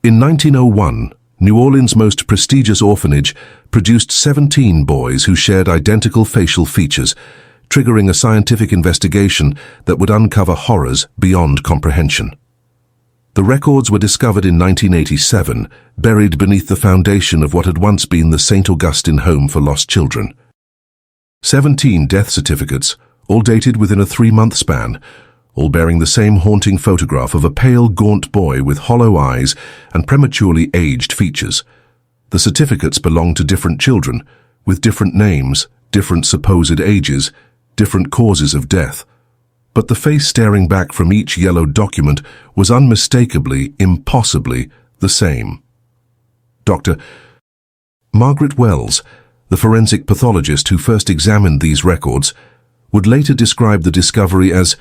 In 1901, New Orleans' most prestigious orphanage produced 17 boys who shared identical facial features, triggering a scientific investigation that would uncover horrors beyond comprehension. The records were discovered in 1987, buried beneath the foundation of what had once been the St. Augustine Home for Lost Children. 17 death certificates, all dated within a 3-month span, all bearing the same haunting photograph of a pale, gaunt boy with hollow eyes and prematurely aged features. The certificates belonged to different children, with different names, different supposed ages, different causes of death. But the face staring back from each yellow document was unmistakably, impossibly, the same. Dr. Margaret Wells, the forensic pathologist who first examined these records, would later describe the discovery as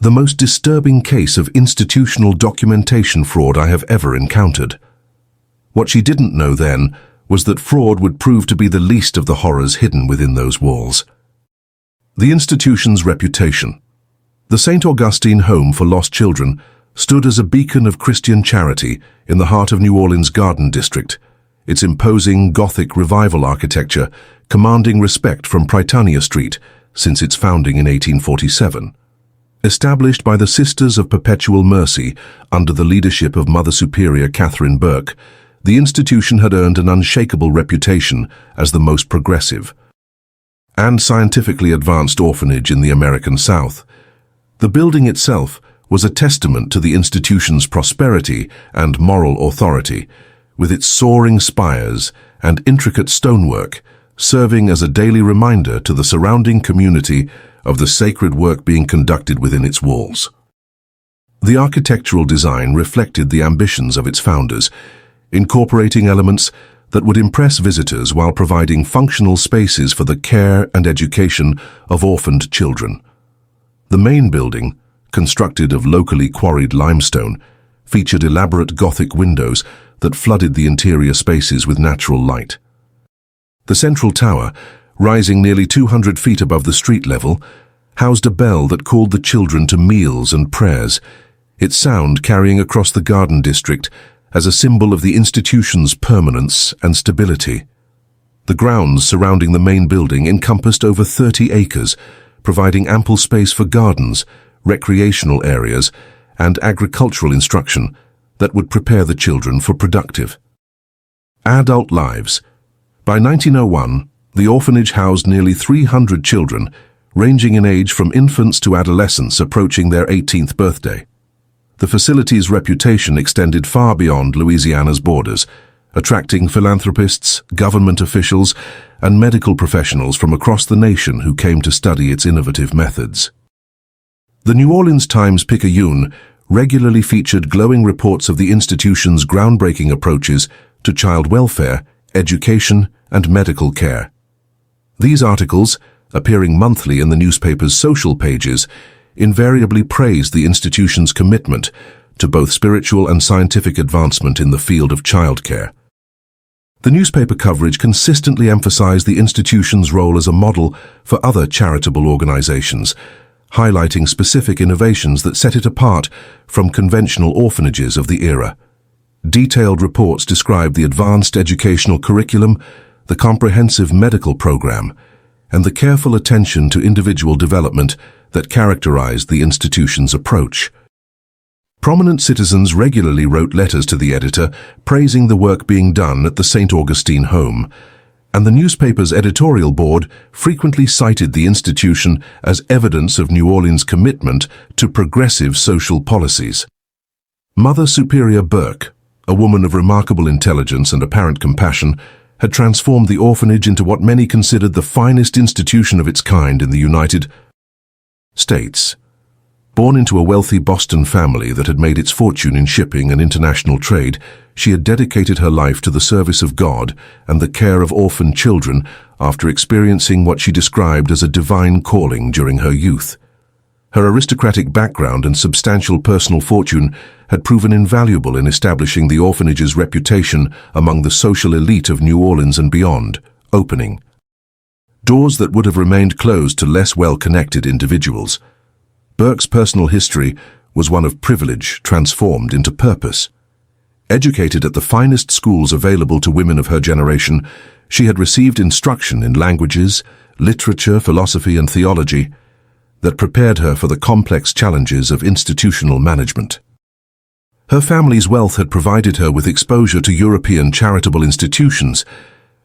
the most disturbing case of institutional documentation fraud I have ever encountered. What she didn't know then was that fraud would prove to be the least of the horrors hidden within those walls. The institution's reputation. The St. Augustine Home for Lost Children stood as a beacon of Christian charity in the heart of New Orleans' Garden District, its imposing Gothic revival architecture commanding respect from Prytania Street since its founding in 1847. Established by the Sisters of Perpetual Mercy under the leadership of Mother Superior Catherine Burke, the institution had earned an unshakable reputation as the most progressive and scientifically advanced orphanage in the American South. The building itself was a testament to the institution's prosperity and moral authority, with its soaring spires and intricate stonework serving as a daily reminder to the surrounding community of the sacred work being conducted within its walls. The architectural design reflected the ambitions of its founders, incorporating elements that would impress visitors while providing functional spaces for the care and education of orphaned children. The main building, constructed of locally quarried limestone, featured elaborate Gothic windows that flooded the interior spaces with natural light. The central tower, rising nearly 200 feet above the street level, housed a bell that called the children to meals and prayers, its sound carrying across the garden district as a symbol of the institution's permanence and stability. The grounds surrounding the main building encompassed over 30 acres, providing ample space for gardens, recreational areas, and agricultural instruction that would prepare the children for productive adult lives. By 1901, the orphanage housed nearly 300 children, ranging in age from infants to adolescents approaching their 18th birthday. The facility's reputation extended far beyond Louisiana's borders, attracting philanthropists, government officials, and medical professionals from across the nation who came to study its innovative methods. The New Orleans Times-Picayune regularly featured glowing reports of the institution's groundbreaking approaches to child welfare, education, and medical care. These articles, appearing monthly in the newspaper's social pages, invariably praised the institution's commitment to both spiritual and scientific advancement in the field of childcare. The newspaper coverage consistently emphasized the institution's role as a model for other charitable organizations, highlighting specific innovations that set it apart from conventional orphanages of the era. Detailed reports described the advanced educational curriculum, the comprehensive medical program, and the careful attention to individual development that characterized the institution's approach. Prominent citizens regularly wrote letters to the editor praising the work being done at the St. Augustine Home, and the newspaper's editorial board frequently cited the institution as evidence of New Orleans' commitment to progressive social policies. Mother Superior Burke, a woman of remarkable intelligence and apparent compassion, had transformed the orphanage into what many considered the finest institution of its kind in the United States. Born into a wealthy Boston family that had made its fortune in shipping and international trade, she had dedicated her life to the service of God and the care of orphan children after experiencing what she described as a divine calling during her youth. Her aristocratic background and substantial personal fortune had proven invaluable in establishing the orphanage's reputation among the social elite of New Orleans and beyond, opening doors that would have remained closed to less well-connected individuals. Burke's personal history was one of privilege transformed into purpose. Educated at the finest schools available to women of her generation, she had received instruction in languages, literature, philosophy, and theology that prepared her for the complex challenges of institutional management. Her family's wealth had provided her with exposure to European charitable institutions,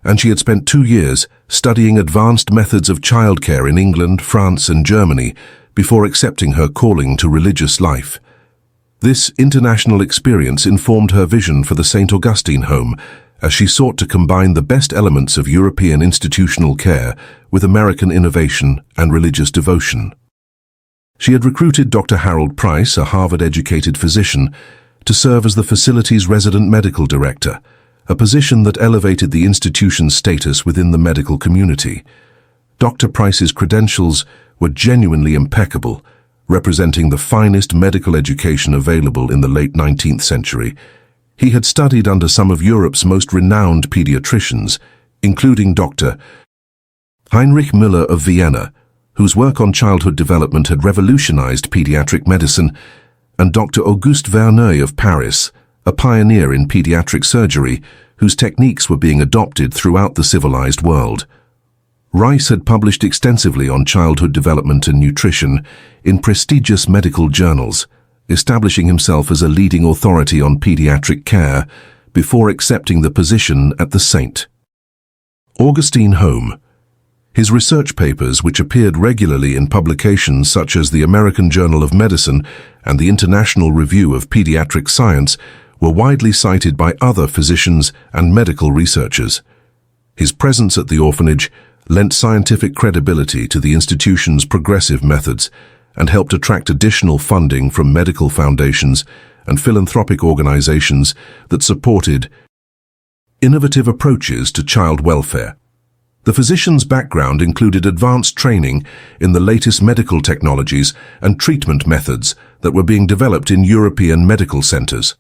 and she had spent 2 years studying advanced methods of childcare in England, France, and Germany before accepting her calling to religious life. This international experience informed her vision for the St. Augustine Home, as she sought to combine the best elements of European institutional care with American innovation and religious devotion. She had recruited Dr. Harold Price, a Harvard-educated physician, to serve as the facility's resident medical director, a position that elevated the institution's status within the medical community. Dr. Price's credentials were genuinely impeccable, representing the finest medical education available in the late 19th century. He had studied under some of Europe's most renowned pediatricians, including Dr. Heinrich Müller of Vienna, whose work on childhood development had revolutionized pediatric medicine, and Dr. Auguste Verneuil of Paris, a pioneer in pediatric surgery, whose techniques were being adopted throughout the civilized world. Rice had published extensively on childhood development and nutrition in prestigious medical journals, establishing himself as a leading authority on pediatric care before accepting the position at the St. Augustine Home. His research papers, which appeared regularly in publications such as the American Journal of Medicine and the International Review of Pediatric Science, were widely cited by other physicians and medical researchers. His presence at the orphanage lent scientific credibility to the institution's progressive methods and helped attract additional funding from medical foundations and philanthropic organizations that supported innovative approaches to child welfare. The physician's background included advanced training in the latest medical technologies and treatment methods that were being developed in European medical centers.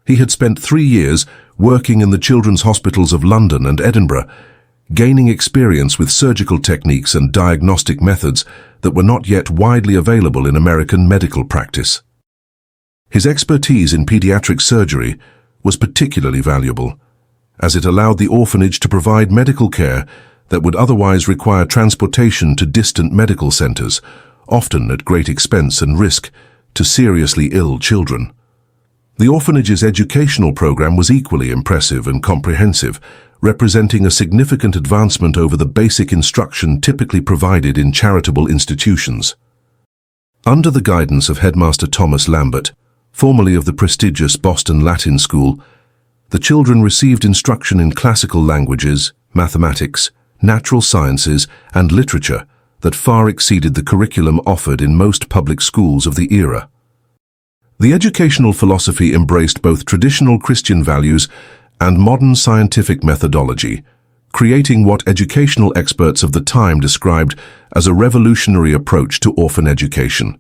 He had spent 3 years working in the children's hospitals of London and Edinburgh, gaining experience with surgical techniques and diagnostic methods that were not yet widely available in American medical practice. His expertise in pediatric surgery was particularly valuable, as it allowed the orphanage to provide medical care that would otherwise require transportation to distant medical centers, often at great expense and risk to seriously ill children. The orphanage's educational program was equally impressive and comprehensive, representing a significant advancement over the basic instruction typically provided in charitable institutions. Under the guidance of Headmaster Thomas Lambert, formerly of the prestigious Boston Latin School, the children received instruction in classical languages, mathematics, natural sciences, and literature that far exceeded the curriculum offered in most public schools of the era. The educational philosophy embraced both traditional Christian values and modern scientific methodology, creating what educational experts of the time described as a revolutionary approach to orphan education.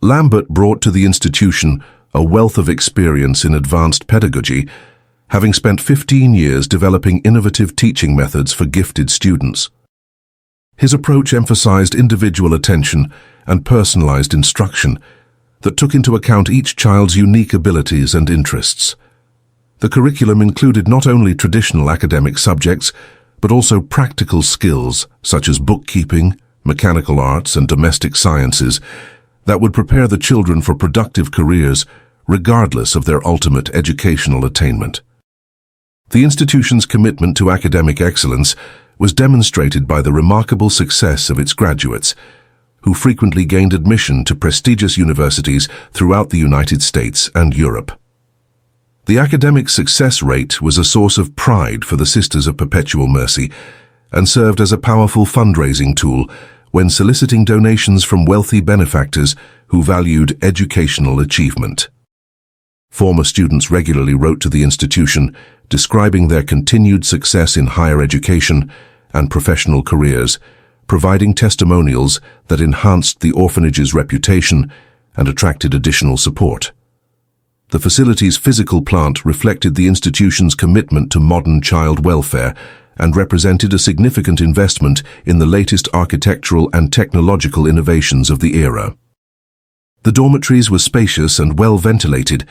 Lambert brought to the institution a wealth of experience in advanced pedagogy, having spent 15 years developing innovative teaching methods for gifted students. His approach emphasized individual attention and personalized instruction that took into account each child's unique abilities and interests. The curriculum included not only traditional academic subjects, but also practical skills such as bookkeeping, mechanical arts, and domestic sciences that would prepare the children for productive careers regardless of their ultimate educational attainment. The institution's commitment to academic excellence was demonstrated by the remarkable success of its graduates, who frequently gained admission to prestigious universities throughout the United States and Europe. The academic success rate was a source of pride for the Sisters of Perpetual Mercy and served as a powerful fundraising tool when soliciting donations from wealthy benefactors who valued educational achievement. Former students regularly wrote to the institution, describing their continued success in higher education and professional careers, providing testimonials that enhanced the orphanage's reputation and attracted additional support. The facility's physical plant reflected the institution's commitment to modern child welfare and represented a significant investment in the latest architectural and technological innovations of the era. The dormitories were spacious and well ventilated,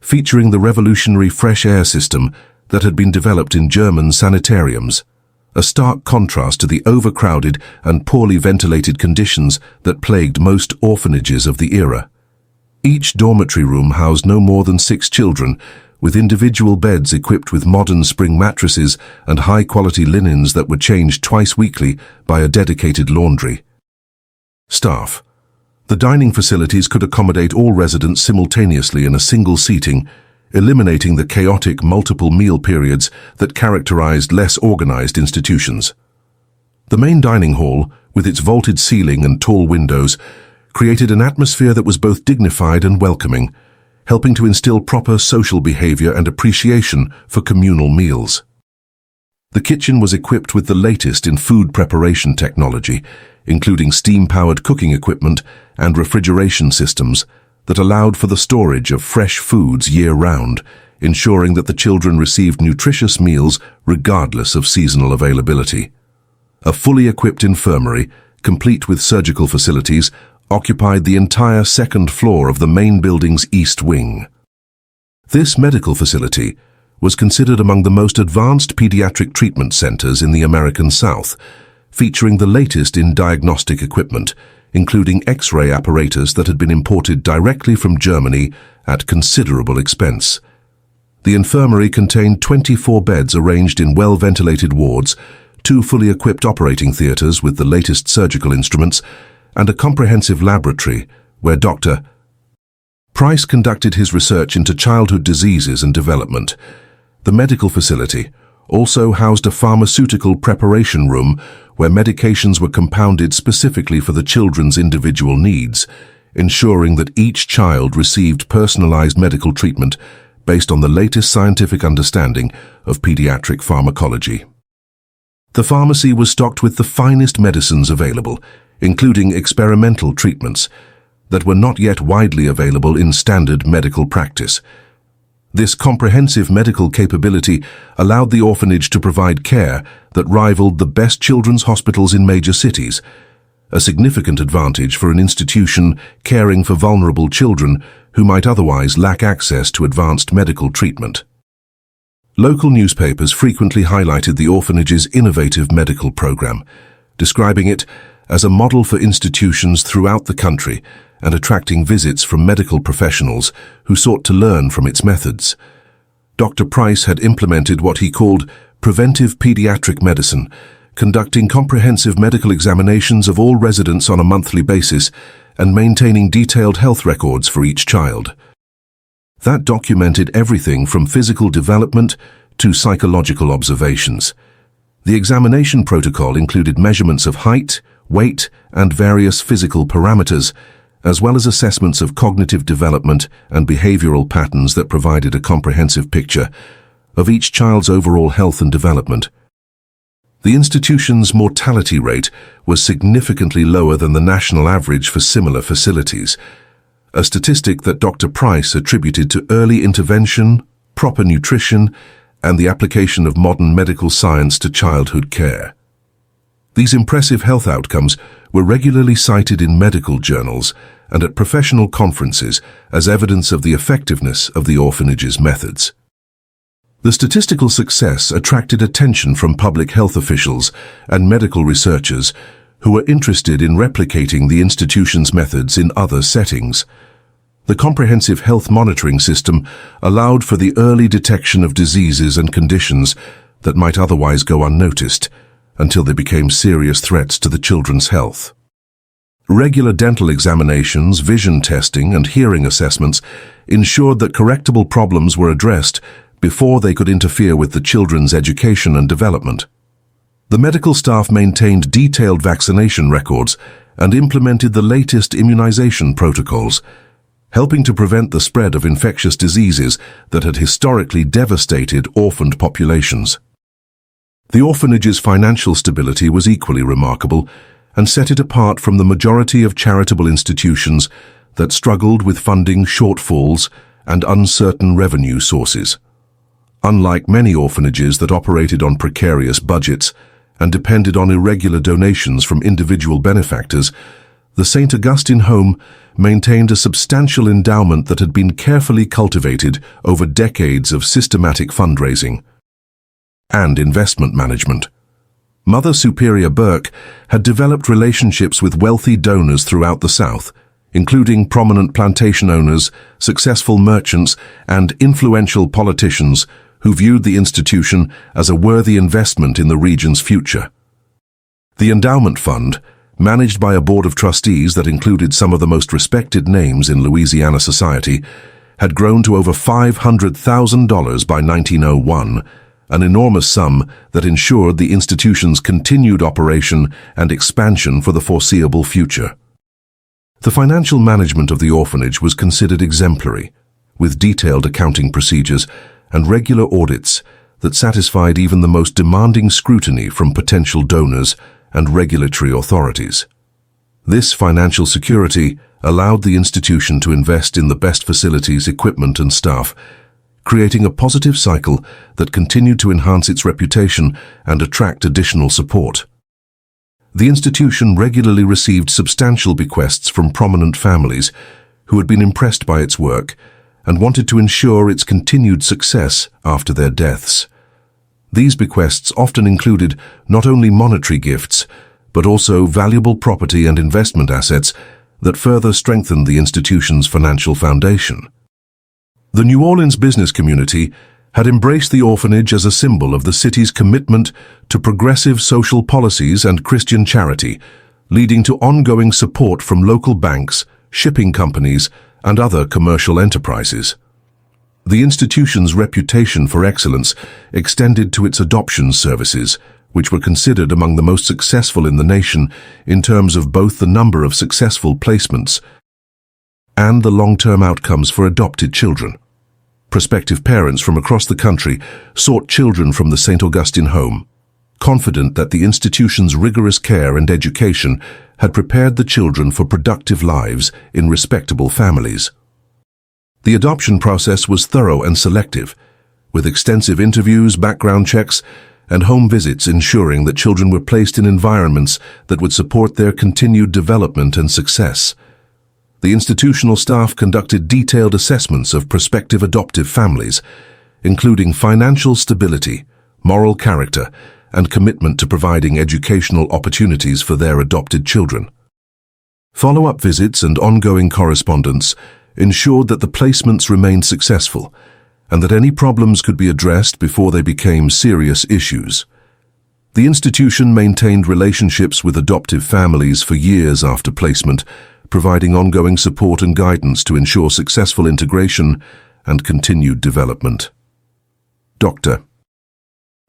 featuring the revolutionary fresh air system that had been developed in German sanitariums, a stark contrast to the overcrowded and poorly ventilated conditions that plagued most orphanages of the era. Each dormitory room housed no more than 6 children, with individual beds equipped with modern spring mattresses and high-quality linens that were changed twice weekly by a dedicated laundry. Staff. The dining facilities could accommodate all residents simultaneously in a single seating, eliminating the chaotic multiple meal periods that characterized less organized institutions. The main dining hall, with its vaulted ceiling and tall windows, created an atmosphere that was both dignified and welcoming, helping to instill proper social behavior and appreciation for communal meals. The kitchen was equipped with the latest in food preparation technology, including steam-powered cooking equipment and refrigeration systems that allowed for the storage of fresh foods year-round, ensuring that the children received nutritious meals regardless of seasonal availability. A fully equipped infirmary, complete with surgical facilities, occupied the entire second floor of the main building's east wing. This medical facility was considered among the most advanced pediatric treatment centers in the American South, featuring the latest in diagnostic equipment, including X-ray apparatus that had been imported directly from Germany at considerable expense. The infirmary contained 24 beds arranged in well-ventilated wards, 2 fully equipped operating theaters with the latest surgical instruments, and a comprehensive laboratory where Dr. Price conducted his research into childhood diseases and development. The medical facility also housed a pharmaceutical preparation room where medications were compounded specifically for the children's individual needs, ensuring that each child received personalized medical treatment based on the latest scientific understanding of pediatric pharmacology. The pharmacy was stocked with the finest medicines available, including experimental treatments that were not yet widely available in standard medical practice. This comprehensive medical capability allowed the orphanage to provide care that rivaled the best children's hospitals in major cities, a significant advantage for an institution caring for vulnerable children who might otherwise lack access to advanced medical treatment. Local newspapers frequently highlighted the orphanage's innovative medical program, describing it as a model for institutions throughout the country and attracting visits from medical professionals who sought to learn from its methods. Dr. Price had implemented what he called preventive pediatric medicine, conducting comprehensive medical examinations of all residents on a monthly basis and maintaining detailed health records for each child. That documented everything from physical development to psychological observations. The examination protocol included measurements of height, weight, and various physical parameters, as well as assessments of cognitive development and behavioral patterns that provided a comprehensive picture of each child's overall health and development. The institution's mortality rate was significantly lower than the national average for similar facilities, a statistic that Dr. Price attributed to early intervention, proper nutrition, and the application of modern medical science to childhood care. These impressive health outcomes were regularly cited in medical journals and at professional conferences as evidence of the effectiveness of the orphanage's methods. The statistical success attracted attention from public health officials and medical researchers who were interested in replicating the institution's methods in other settings. The comprehensive health monitoring system allowed for the early detection of diseases and conditions that might otherwise go unnoticed until they became serious threats to the children's health. Regular dental examinations, vision testing, and hearing assessments ensured that correctable problems were addressed before they could interfere with the children's education and development. The medical staff maintained detailed vaccination records and implemented the latest immunization protocols, helping to prevent the spread of infectious diseases that had historically devastated orphaned populations. The orphanage's financial stability was equally remarkable and set it apart from the majority of charitable institutions that struggled with funding shortfalls and uncertain revenue sources. Unlike many orphanages that operated on precarious budgets and depended on irregular donations from individual benefactors, The St. Augustine home maintained a substantial endowment that had been carefully cultivated over decades of systematic fundraising and investment management. Mother Superior Burke had developed relationships with wealthy donors throughout the South, including prominent plantation owners, successful merchants, and influential politicians who viewed the institution as a worthy investment in the region's future. The endowment fund, managed by a board of trustees that included some of the most respected names in Louisiana society, had grown to over $500,000 by 1901, an enormous sum that ensured the institution's continued operation and expansion for the foreseeable future. The financial management of the orphanage was considered exemplary, with detailed accounting procedures and regular audits that satisfied even the most demanding scrutiny from potential donors and regulatory authorities. This financial security allowed the institution to invest in the best facilities, equipment, and staff, creating a positive cycle that continued to enhance its reputation and attract additional support. The institution regularly received substantial bequests from prominent families who had been impressed by its work and wanted to ensure its continued success after their deaths. These bequests often included not only monetary gifts, but also valuable property and investment assets that further strengthened the institution's financial foundation. The New Orleans business community had embraced the orphanage as a symbol of the city's commitment to progressive social policies and Christian charity, leading to ongoing support from local banks, shipping companies, and other commercial enterprises. The institution's reputation for excellence extended to its adoption services, which were considered among the most successful in the nation in terms of both the number of successful placements and the long-term outcomes for adopted children. Prospective parents from across the country sought children from the St. Augustine home, confident that the institution's rigorous care and education had prepared the children for productive lives in respectable families. The adoption process was thorough and selective, with extensive interviews, background checks, and home visits ensuring that children were placed in environments that would support their continued development and success. The institutional staff conducted detailed assessments of prospective adoptive families, including financial stability, moral character, and commitment to providing educational opportunities for their adopted children. Follow-up visits and ongoing correspondence ensured that the placements remained successful and that any problems could be addressed before they became serious issues. The institution maintained relationships with adoptive families for years after placement, providing ongoing support and guidance to ensure successful integration and continued development. Dr.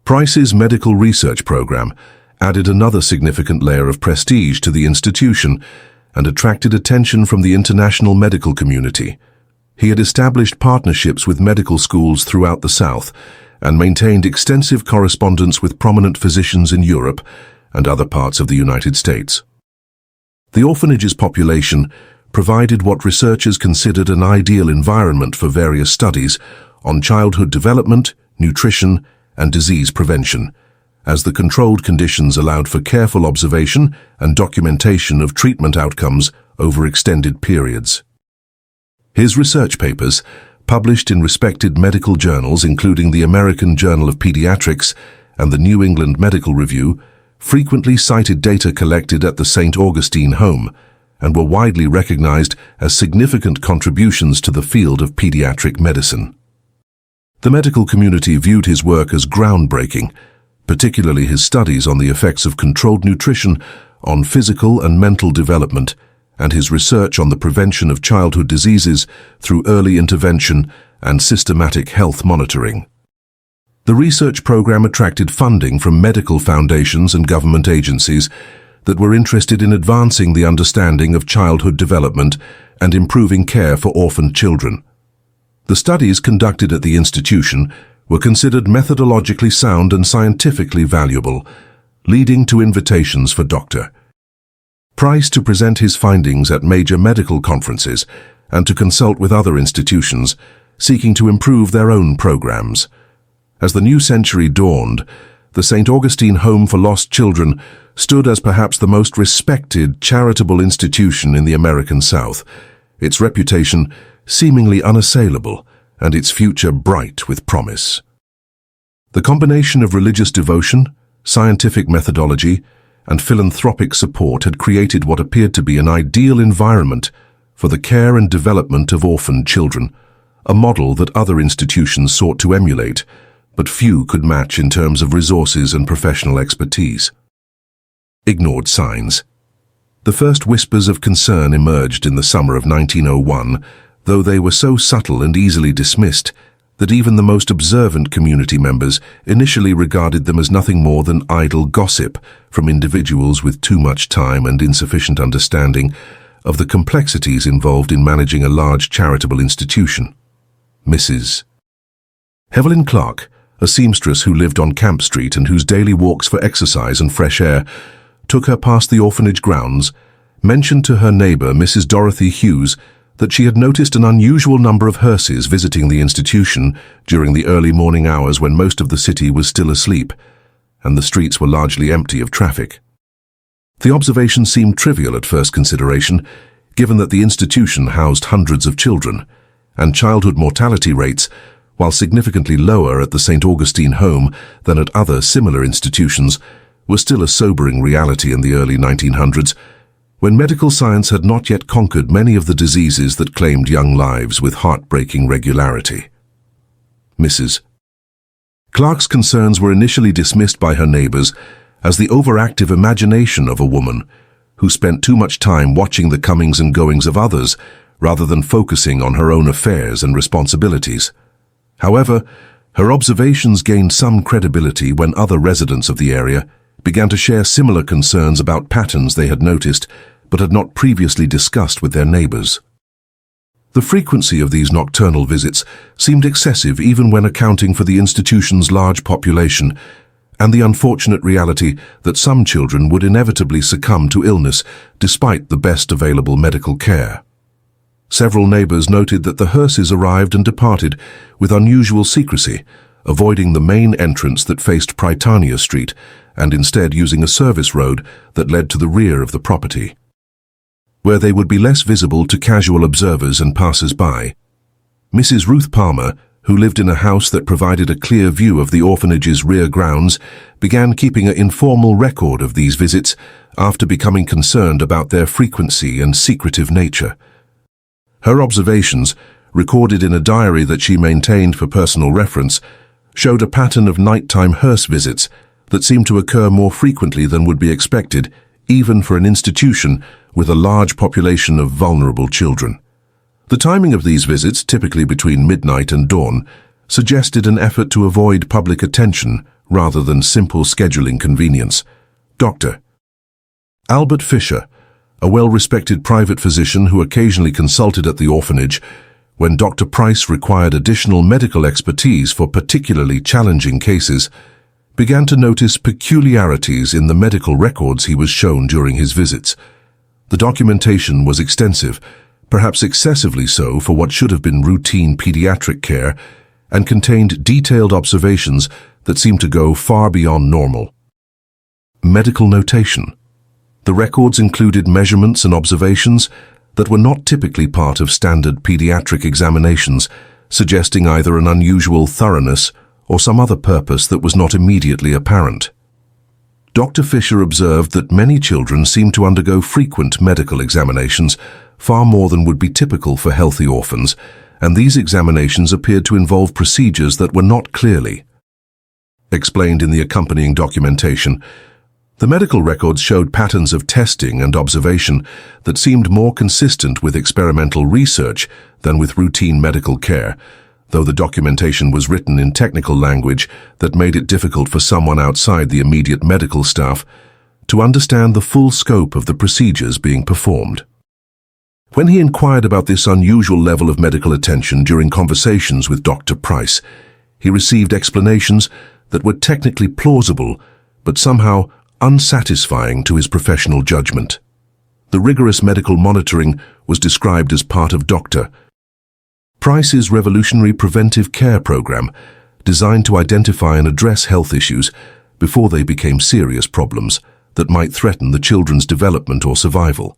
Price's medical research program added another significant layer of prestige to the institution and attracted attention from the international medical community. He had established partnerships with medical schools throughout the South and maintained extensive correspondence with prominent physicians in Europe and other parts of the United States. The orphanage's population provided what researchers considered an ideal environment for various studies on childhood development, nutrition, and disease prevention, as the controlled conditions allowed for careful observation and documentation of treatment outcomes over extended periods. His research papers, published in respected medical journals including the American Journal of Pediatrics and the New England Medical Review, frequently cited data collected at the St. Augustine home and were widely recognized as significant contributions to the field of pediatric medicine. The medical community viewed his work as groundbreaking, particularly his studies on the effects of controlled nutrition on physical and mental development, and his research on the prevention of childhood diseases through early intervention and systematic health monitoring. The research program attracted funding from medical foundations and government agencies that were interested in advancing the understanding of childhood development and improving care for orphaned children. The studies conducted at the institution were considered methodologically sound and scientifically valuable, leading to invitations for Dr. Price to present his findings at major medical conferences and to consult with other institutions seeking to improve their own programs. As the new century dawned, the St. Augustine Home for Lost Children stood as perhaps the most respected charitable institution in the American South, its reputation seemingly unassailable and its future bright with promise. The combination of religious devotion, scientific methodology, and philanthropic support had created what appeared to be an ideal environment for the care and development of orphaned children, a model that other institutions sought to emulate, but few could match in terms of resources and professional expertise. Ignored signs. The first whispers of concern emerged in the summer of 1901, though they were so subtle and easily dismissed that even the most observant community members initially regarded them as nothing more than idle gossip from individuals with too much time and insufficient understanding of the complexities involved in managing a large charitable institution. Mrs. Evelyn Clark, a seamstress who lived on Camp Street and whose daily walks for exercise and fresh air took her past the orphanage grounds, mentioned to her neighbor, Mrs. Dorothy Hughes, that she had noticed an unusual number of hearses visiting the institution during the early morning hours when most of the city was still asleep, and the streets were largely empty of traffic. The observation seemed trivial at first consideration, given that the institution housed hundreds of children, and childhood mortality rates, while significantly lower at the St. Augustine Home than at other similar institutions, were still a sobering reality in the early 1900s, when medical science had not yet conquered many of the diseases that claimed young lives with heartbreaking regularity. Mrs. Clark's concerns were initially dismissed by her neighbors as the overactive imagination of a woman who spent too much time watching the comings and goings of others rather than focusing on her own affairs and responsibilities. However, her observations gained some credibility when other residents of the area began to share similar concerns about patterns they had noticed but had not previously discussed with their neighbors. The frequency of these nocturnal visits seemed excessive even when accounting for the institution's large population and the unfortunate reality that some children would inevitably succumb to illness despite the best available medical care. Several neighbors noted that the hearses arrived and departed with unusual secrecy, avoiding the main entrance that faced Prytania Street and instead using a service road that led to the rear of the property, where they would be less visible to casual observers and passers-by. Mrs. Ruth Palmer, who lived in a house that provided a clear view of the orphanage's rear grounds, began keeping an informal record of these visits after becoming concerned about their frequency and secretive nature. Her observations, recorded in a diary that she maintained for personal reference, showed a pattern of nighttime hearse visits that seemed to occur more frequently than would be expected, even for an institution with a large population of vulnerable children. The timing of these visits, typically between midnight and dawn, suggested an effort to avoid public attention rather than simple scheduling convenience. Dr. Albert Fisher, a well-respected private physician who occasionally consulted at the orphanage when Dr. Price required additional medical expertise for particularly challenging cases, began to notice peculiarities in the medical records he was shown during his visits. The documentation was extensive, perhaps excessively so for what should have been routine pediatric care, and contained detailed observations that seemed to go far beyond normal. Medical notation. The records included measurements and observations that were not typically part of standard pediatric examinations, suggesting either an unusual thoroughness or some other purpose that was not immediately apparent. Dr. Fisher observed that many children seemed to undergo frequent medical examinations, far more than would be typical for healthy orphans, and these examinations appeared to involve procedures that were not clearly explained in the accompanying documentation. The medical records showed patterns of testing and observation that seemed more consistent with experimental research than with routine medical care, though the documentation was written in technical language that made it difficult for someone outside the immediate medical staff to understand the full scope of the procedures being performed. When he inquired about this unusual level of medical attention during conversations with Dr. Price, he received explanations that were technically plausible, but somehow unsatisfying to his professional judgment. The rigorous medical monitoring was described as part of Dr. Price's revolutionary preventive care program, designed to identify and address health issues before they became serious problems that might threaten the children's development or survival.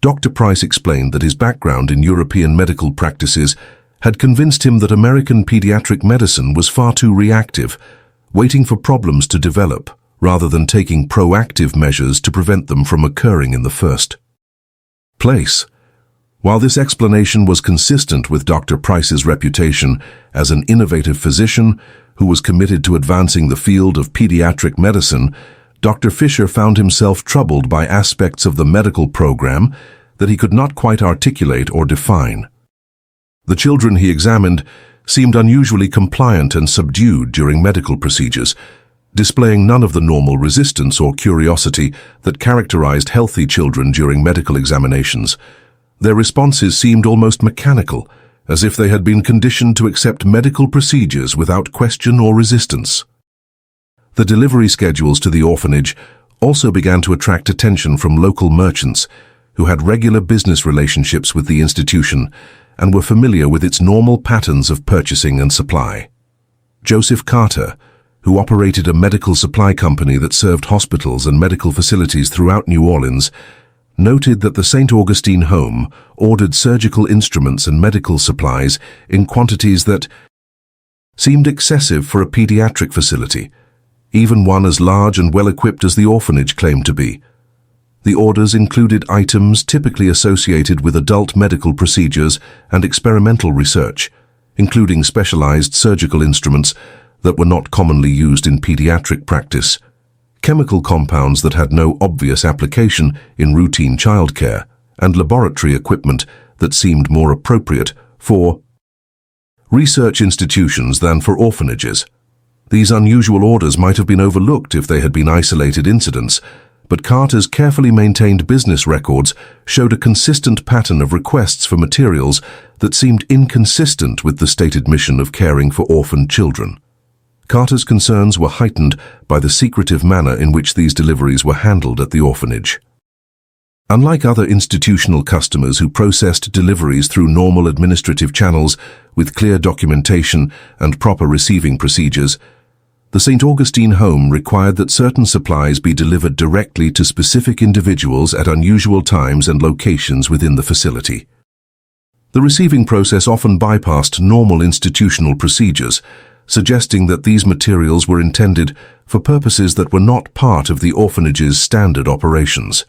Dr. Price explained that his background in European medical practices had convinced him that American pediatric medicine was far too reactive, waiting for problems to develop rather than taking proactive measures to prevent them from occurring in the first place. While this explanation was consistent with Dr. Price's reputation as an innovative physician who was committed to advancing the field of pediatric medicine, Dr. Fisher found himself troubled by aspects of the medical program that he could not quite articulate or define. The children he examined seemed unusually compliant and subdued during medical procedures, displaying none of the normal resistance or curiosity that characterized healthy children during medical examinations. Their responses seemed almost mechanical, as if they had been conditioned to accept medical procedures without question or resistance. The delivery schedules to the orphanage also began to attract attention from local merchants who had regular business relationships with the institution and were familiar with its normal patterns of purchasing and supply. Joseph Carter, who operated a medical supply company that served hospitals and medical facilities throughout New Orleans, noted that the St. Augustine home ordered surgical instruments and medical supplies in quantities that seemed excessive for a pediatric facility, even one as large and well-equipped as the orphanage claimed to be. The orders included items typically associated with adult medical procedures and experimental research, including specialized surgical instruments that were not commonly used in pediatric practice, chemical compounds that had no obvious application in routine childcare, and laboratory equipment that seemed more appropriate for research institutions than for orphanages. These unusual orders might have been overlooked if they had been isolated incidents, but Carter's carefully maintained business records showed a consistent pattern of requests for materials that seemed inconsistent with the stated mission of caring for orphaned children. Carter's concerns were heightened by the secretive manner in which these deliveries were handled at the orphanage. Unlike other institutional customers who processed deliveries through normal administrative channels with clear documentation and proper receiving procedures, the St. Augustine home required that certain supplies be delivered directly to specific individuals at unusual times and locations within the facility. The receiving process often bypassed normal institutional procedures, suggesting that these materials were intended for purposes that were not part of the orphanage's standard operations.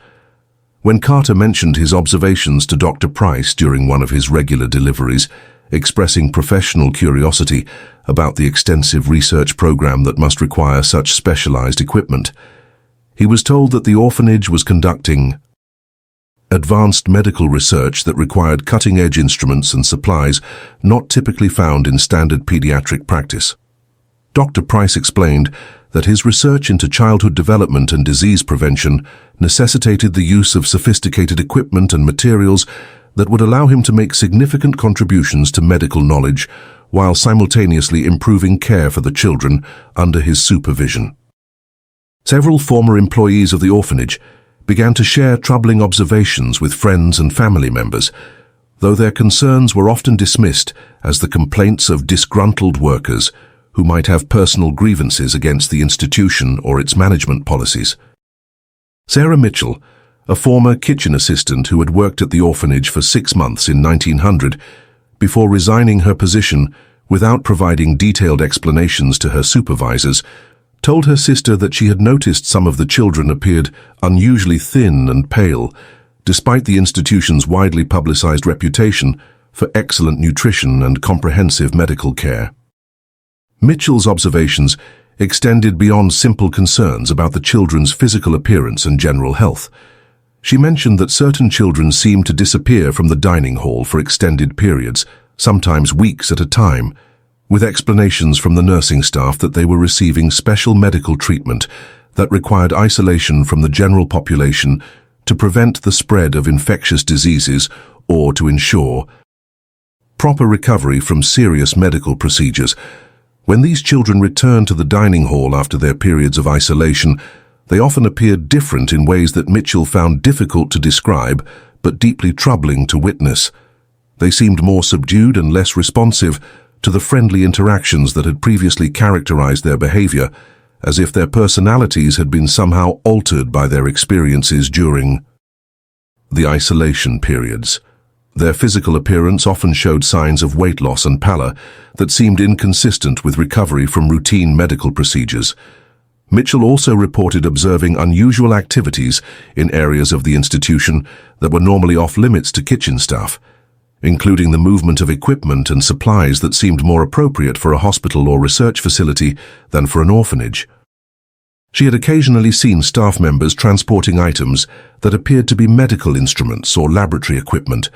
When Carter mentioned his observations to Dr. Price during one of his regular deliveries, expressing professional curiosity about the extensive research program that must require such specialized equipment, he was told that the orphanage was conducting advanced medical research that required cutting-edge instruments and supplies not typically found in standard pediatric practice. Dr. Price explained that his research into childhood development and disease prevention necessitated the use of sophisticated equipment and materials that would allow him to make significant contributions to medical knowledge while simultaneously improving care for the children under his supervision. Several former employees of the orphanage began to share troubling observations with friends and family members, though their concerns were often dismissed as the complaints of disgruntled workers who might have personal grievances against the institution or its management policies. Sarah Mitchell, a former kitchen assistant who had worked at the orphanage for 6 months in 1900, before resigning her position without providing detailed explanations to her supervisors, told her sister that she had noticed some of the children appeared unusually thin and pale, despite the institution's widely publicized reputation for excellent nutrition and comprehensive medical care. Mitchell's observations extended beyond simple concerns about the children's physical appearance and general health. She mentioned that certain children seemed to disappear from the dining hall for extended periods, sometimes weeks at a time, with explanations from the nursing staff that they were receiving special medical treatment that required isolation from the general population to prevent the spread of infectious diseases or to ensure proper recovery from serious medical procedures. When these children returned to the dining hall after their periods of isolation, they often appeared different in ways that Mitchell found difficult to describe but deeply troubling to witness. They seemed more subdued and less responsive to the friendly interactions that had previously characterized their behavior, as if their personalities had been somehow altered by their experiences during the isolation periods. Their physical appearance often showed signs of weight loss and pallor that seemed inconsistent with recovery from routine medical procedures. Mitchell also reported observing unusual activities in areas of the institution that were normally off-limits to kitchen staff, including the movement of equipment and supplies that seemed more appropriate for a hospital or research facility than for an orphanage. She had occasionally seen staff members transporting items that appeared to be medical instruments or laboratory equipment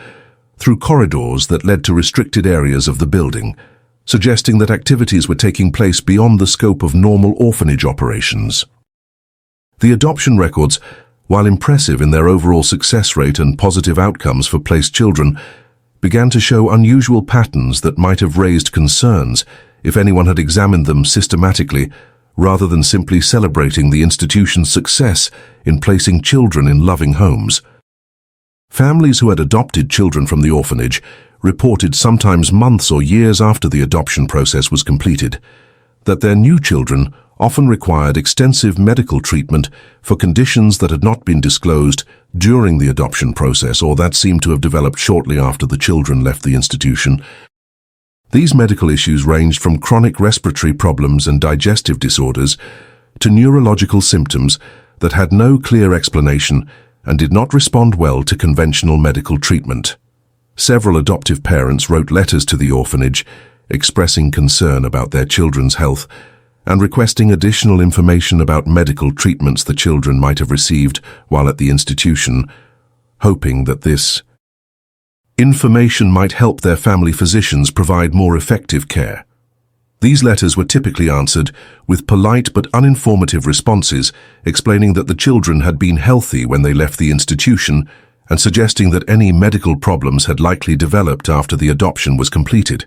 through corridors that led to restricted areas of the building, suggesting that activities were taking place beyond the scope of normal orphanage operations. The adoption records, while impressive in their overall success rate and positive outcomes for placed children, began to show unusual patterns that might have raised concerns if anyone had examined them systematically, rather than simply celebrating the institution's success in placing children in loving homes. Families who had adopted children from the orphanage reported sometimes months or years after the adoption process was completed that their new children often required extensive medical treatment for conditions that had not been disclosed during the adoption process or that seemed to have developed shortly after the children left the institution. These medical issues ranged from chronic respiratory problems and digestive disorders to neurological symptoms that had no clear explanation and did not respond well to conventional medical treatment. Several adoptive parents wrote letters to the orphanage expressing concern about their children's health and requesting additional information about medical treatments the children might have received while at the institution, hoping that this information might help their family physicians provide more effective care. These letters were typically answered with polite but uninformative responses explaining that the children had been healthy when they left the institution and suggesting that any medical problems had likely developed after the adoption was completed.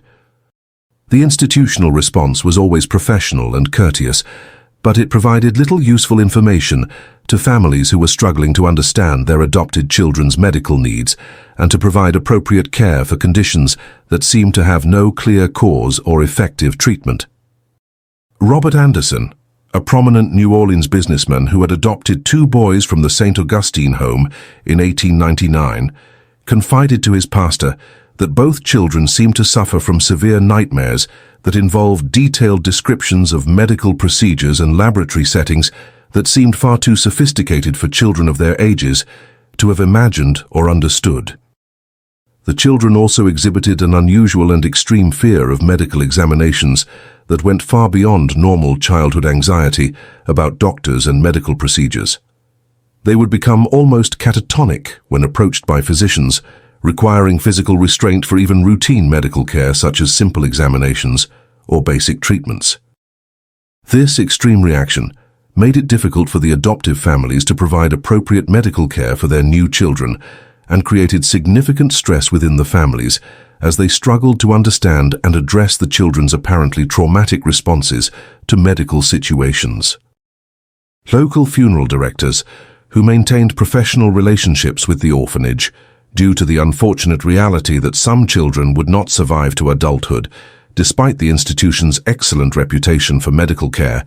The institutional response was always professional and courteous, but it provided little useful information to families who were struggling to understand their adopted children's medical needs and to provide appropriate care for conditions that seemed to have no clear cause or effective treatment. Robert Anderson, a prominent New Orleans businessman who had adopted 2 boys from the St. Augustine home in 1899, confided to his pastor that both children seemed to suffer from severe nightmares that involved detailed descriptions of medical procedures and laboratory settings that seemed far too sophisticated for children of their ages to have imagined or understood. The children also exhibited an unusual and extreme fear of medical examinations that went far beyond normal childhood anxiety about doctors and medical procedures. They would become almost catatonic when approached by physicians, requiring physical restraint for even routine medical care such as simple examinations or basic treatments. This extreme reaction made it difficult for the adoptive families to provide appropriate medical care for their new children and created significant stress within the families as they struggled to understand and address the children's apparently traumatic responses to medical situations. Local funeral directors, who maintained professional relationships with the orphanage, due to the unfortunate reality that some children would not survive to adulthood, despite the institution's excellent reputation for medical care,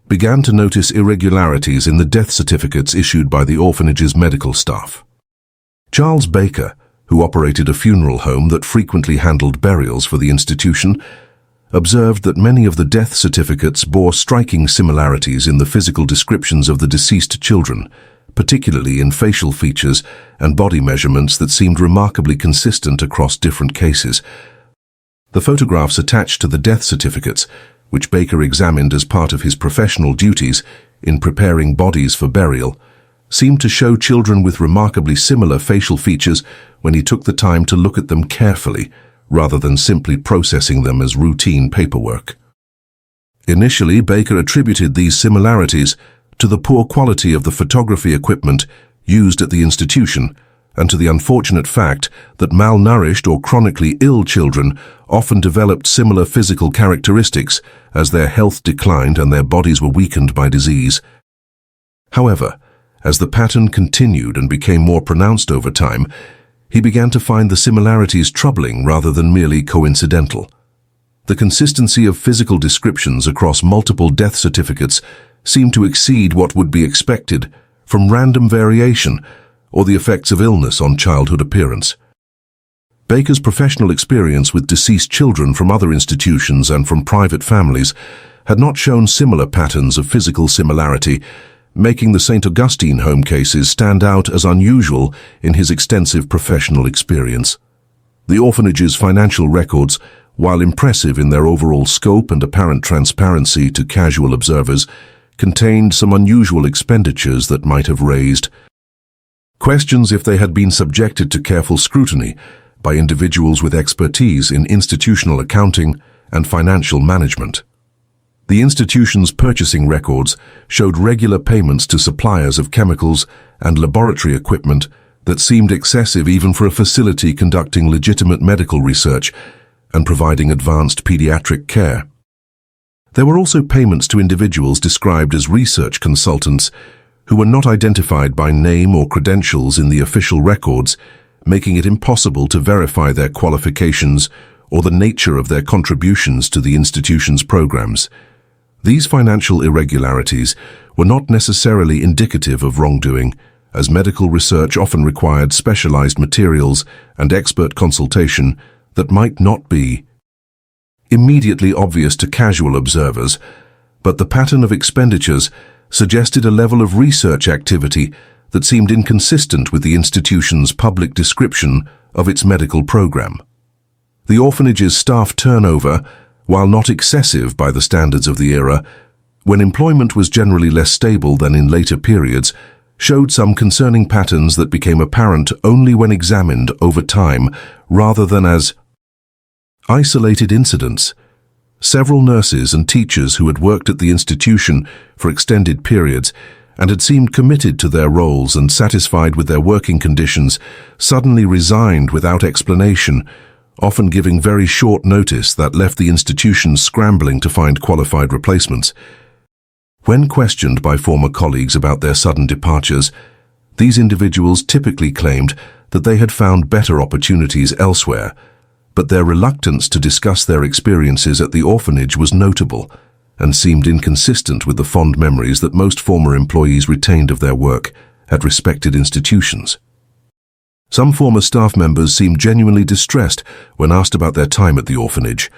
began to notice irregularities in the death certificates issued by the orphanage's medical staff. Charles Baker, who operated a funeral home that frequently handled burials for the institution, observed that many of the death certificates bore striking similarities in the physical descriptions of the deceased children, particularly in facial features and body measurements that seemed remarkably consistent across different cases. The photographs attached to the death certificates, which Baker examined as part of his professional duties in preparing bodies for burial, seemed to show children with remarkably similar facial features when he took the time to look at them carefully, rather than simply processing them as routine paperwork. Initially, Baker attributed these similarities to the poor quality of the photography equipment used at the institution and to the unfortunate fact that malnourished or chronically ill children often developed similar physical characteristics as their health declined and their bodies were weakened by disease. However, as the pattern continued and became more pronounced over time, he began to find the similarities troubling rather than merely coincidental. The consistency of physical descriptions across multiple death certificates seemed to exceed what would be expected from random variation or the effects of illness on childhood appearance. Baker's professional experience with deceased children from other institutions and from private families had not shown similar patterns of physical similarity, making the St. Augustine home cases stand out as unusual in his extensive professional experience. The orphanage's financial records, while impressive in their overall scope and apparent transparency to casual observers, contained some unusual expenditures that might have raised questions if they had been subjected to careful scrutiny by individuals with expertise in institutional accounting and financial management. The institution's purchasing records showed regular payments to suppliers of chemicals and laboratory equipment that seemed excessive even for a facility conducting legitimate medical research and providing advanced pediatric care. There were also payments to individuals described as research consultants who were not identified by name or credentials in the official records, making it impossible to verify their qualifications or the nature of their contributions to the institution's programs. These financial irregularities were not necessarily indicative of wrongdoing, as medical research often required specialized materials and expert consultation that might not be immediately obvious to casual observers, but the pattern of expenditures suggested a level of research activity that seemed inconsistent with the institution's public description of its medical program. The orphanage's staff turnover, while not excessive by the standards of the era, when employment was generally less stable than in later periods, showed some concerning patterns that became apparent only when examined over time rather than as isolated incidents. Several nurses and teachers who had worked at the institution for extended periods and had seemed committed to their roles and satisfied with their working conditions suddenly resigned without explanation, often giving very short notice that left the institution scrambling to find qualified replacements. When questioned by former colleagues about their sudden departures, these individuals typically claimed that they had found better opportunities elsewhere, but their reluctance to discuss their experiences at the orphanage was notable and seemed inconsistent with the fond memories that most former employees retained of their work at respected institutions. Some former staff members seemed genuinely distressed when asked about their time at the orphanage,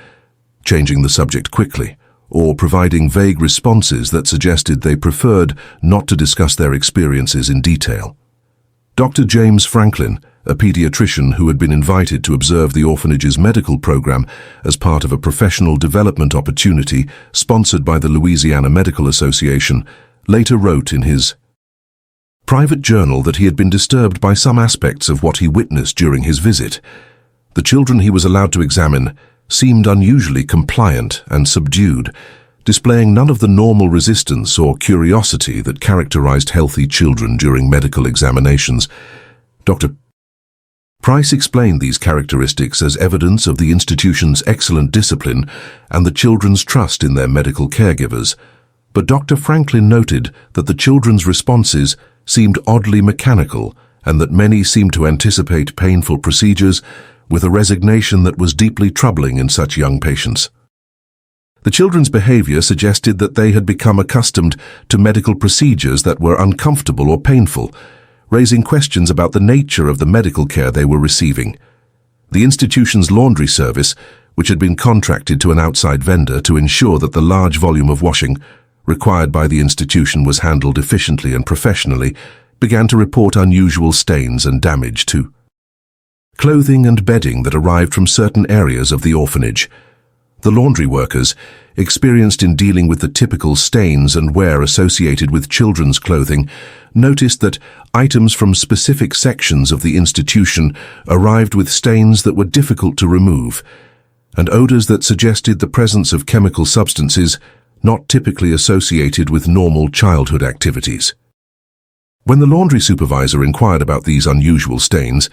changing the subject quickly, or providing vague responses that suggested they preferred not to discuss their experiences in detail. Dr. James Franklin, a pediatrician who had been invited to observe the orphanage's medical program as part of a professional development opportunity sponsored by the Louisiana Medical Association, later wrote in his private journal that he had been disturbed by some aspects of what he witnessed during his visit. The children he was allowed to examine seemed unusually compliant and subdued, displaying none of the normal resistance or curiosity that characterized healthy children during medical examinations. Dr. Price explained these characteristics as evidence of the institution's excellent discipline and the children's trust in their medical caregivers, but Dr. Franklin noted that the children's responses seemed oddly mechanical and that many seemed to anticipate painful procedures with a resignation that was deeply troubling in such young patients. The children's behavior suggested that they had become accustomed to medical procedures that were uncomfortable or painful, raising questions about the nature of the medical care they were receiving. The institution's laundry service, which had been contracted to an outside vendor to ensure that the large volume of washing required by the institution was handled efficiently and professionally, began to report unusual stains and damage to clothing and bedding that arrived from certain areas of the orphanage. The laundry workers, experienced in dealing with the typical stains and wear associated with children's clothing, noticed that items from specific sections of the institution arrived with stains that were difficult to remove, and odors that suggested the presence of chemical substances not typically associated with normal childhood activities. When the laundry supervisor inquired about these unusual stains,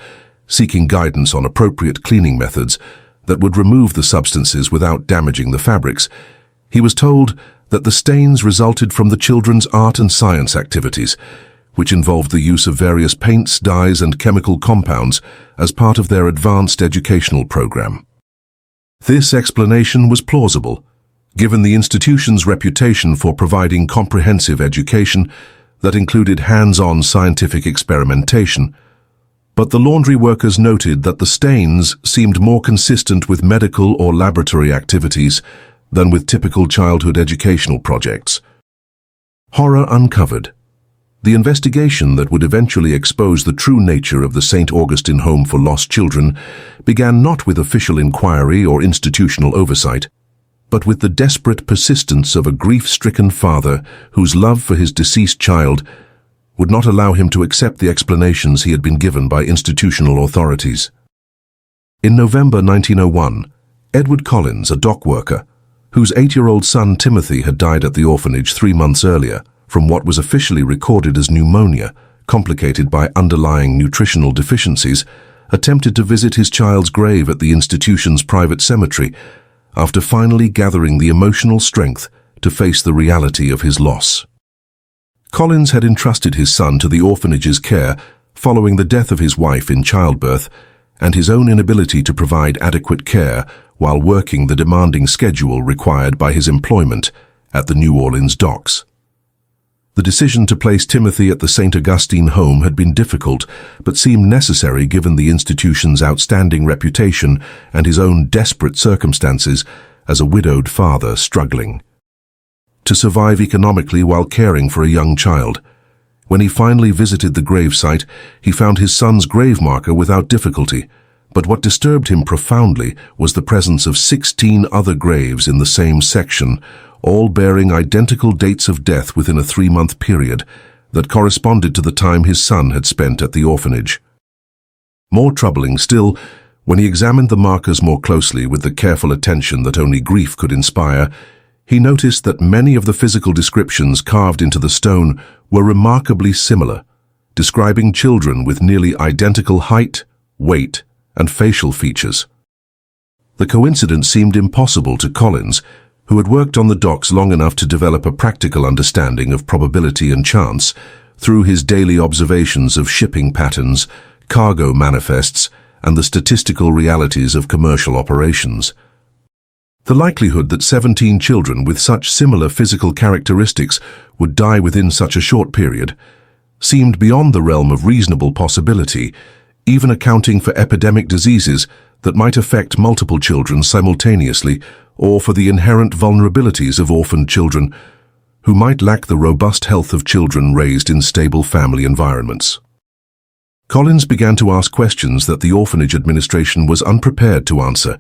seeking guidance on appropriate cleaning methods that would remove the substances without damaging the fabrics, he was told that the stains resulted from the children's art and science activities, which involved the use of various paints, dyes, and chemical compounds as part of their advanced educational program. This explanation was plausible, given the institution's reputation for providing comprehensive education that included hands-on scientific experimentation. But the laundry workers noted that the stains seemed more consistent with medical or laboratory activities than with typical childhood educational projects. Horror uncovered. The investigation that would eventually expose the true nature of the St. Augustine Home for Lost Children began not with official inquiry or institutional oversight, but with the desperate persistence of a grief-stricken father whose love for his deceased child would not allow him to accept the explanations he had been given by institutional authorities. In November 1901, Edward Collins, a dock worker, whose 8-year-old son Timothy had died at the orphanage 3 months earlier from what was officially recorded as pneumonia, complicated by underlying nutritional deficiencies, attempted to visit his child's grave at the institution's private cemetery after finally gathering the emotional strength to face the reality of his loss. Collins had entrusted his son to the orphanage's care following the death of his wife in childbirth and his own inability to provide adequate care while working the demanding schedule required by his employment at the New Orleans docks. The decision to place Timothy at the St. Augustine home had been difficult, but seemed necessary given the institution's outstanding reputation and his own desperate circumstances as a widowed father struggling to survive economically while caring for a young child. When he finally visited the gravesite, he found his son's grave marker without difficulty, but what disturbed him profoundly was the presence of 16 other graves in the same section, all bearing identical dates of death within a 3-month period that corresponded to the time his son had spent at the orphanage. More troubling still, when he examined the markers more closely with the careful attention that only grief could inspire, he noticed that many of the physical descriptions carved into the stone were remarkably similar, describing children with nearly identical height, weight, and facial features. The coincidence seemed impossible to Collins, who had worked on the docks long enough to develop a practical understanding of probability and chance through his daily observations of shipping patterns, cargo manifests, and the statistical realities of commercial operations. The likelihood that 17 children with such similar physical characteristics would die within such a short period seemed beyond the realm of reasonable possibility, even accounting for epidemic diseases that might affect multiple children simultaneously, or for the inherent vulnerabilities of orphaned children who might lack the robust health of children raised in stable family environments. Collins began to ask questions that the orphanage administration was unprepared to answer,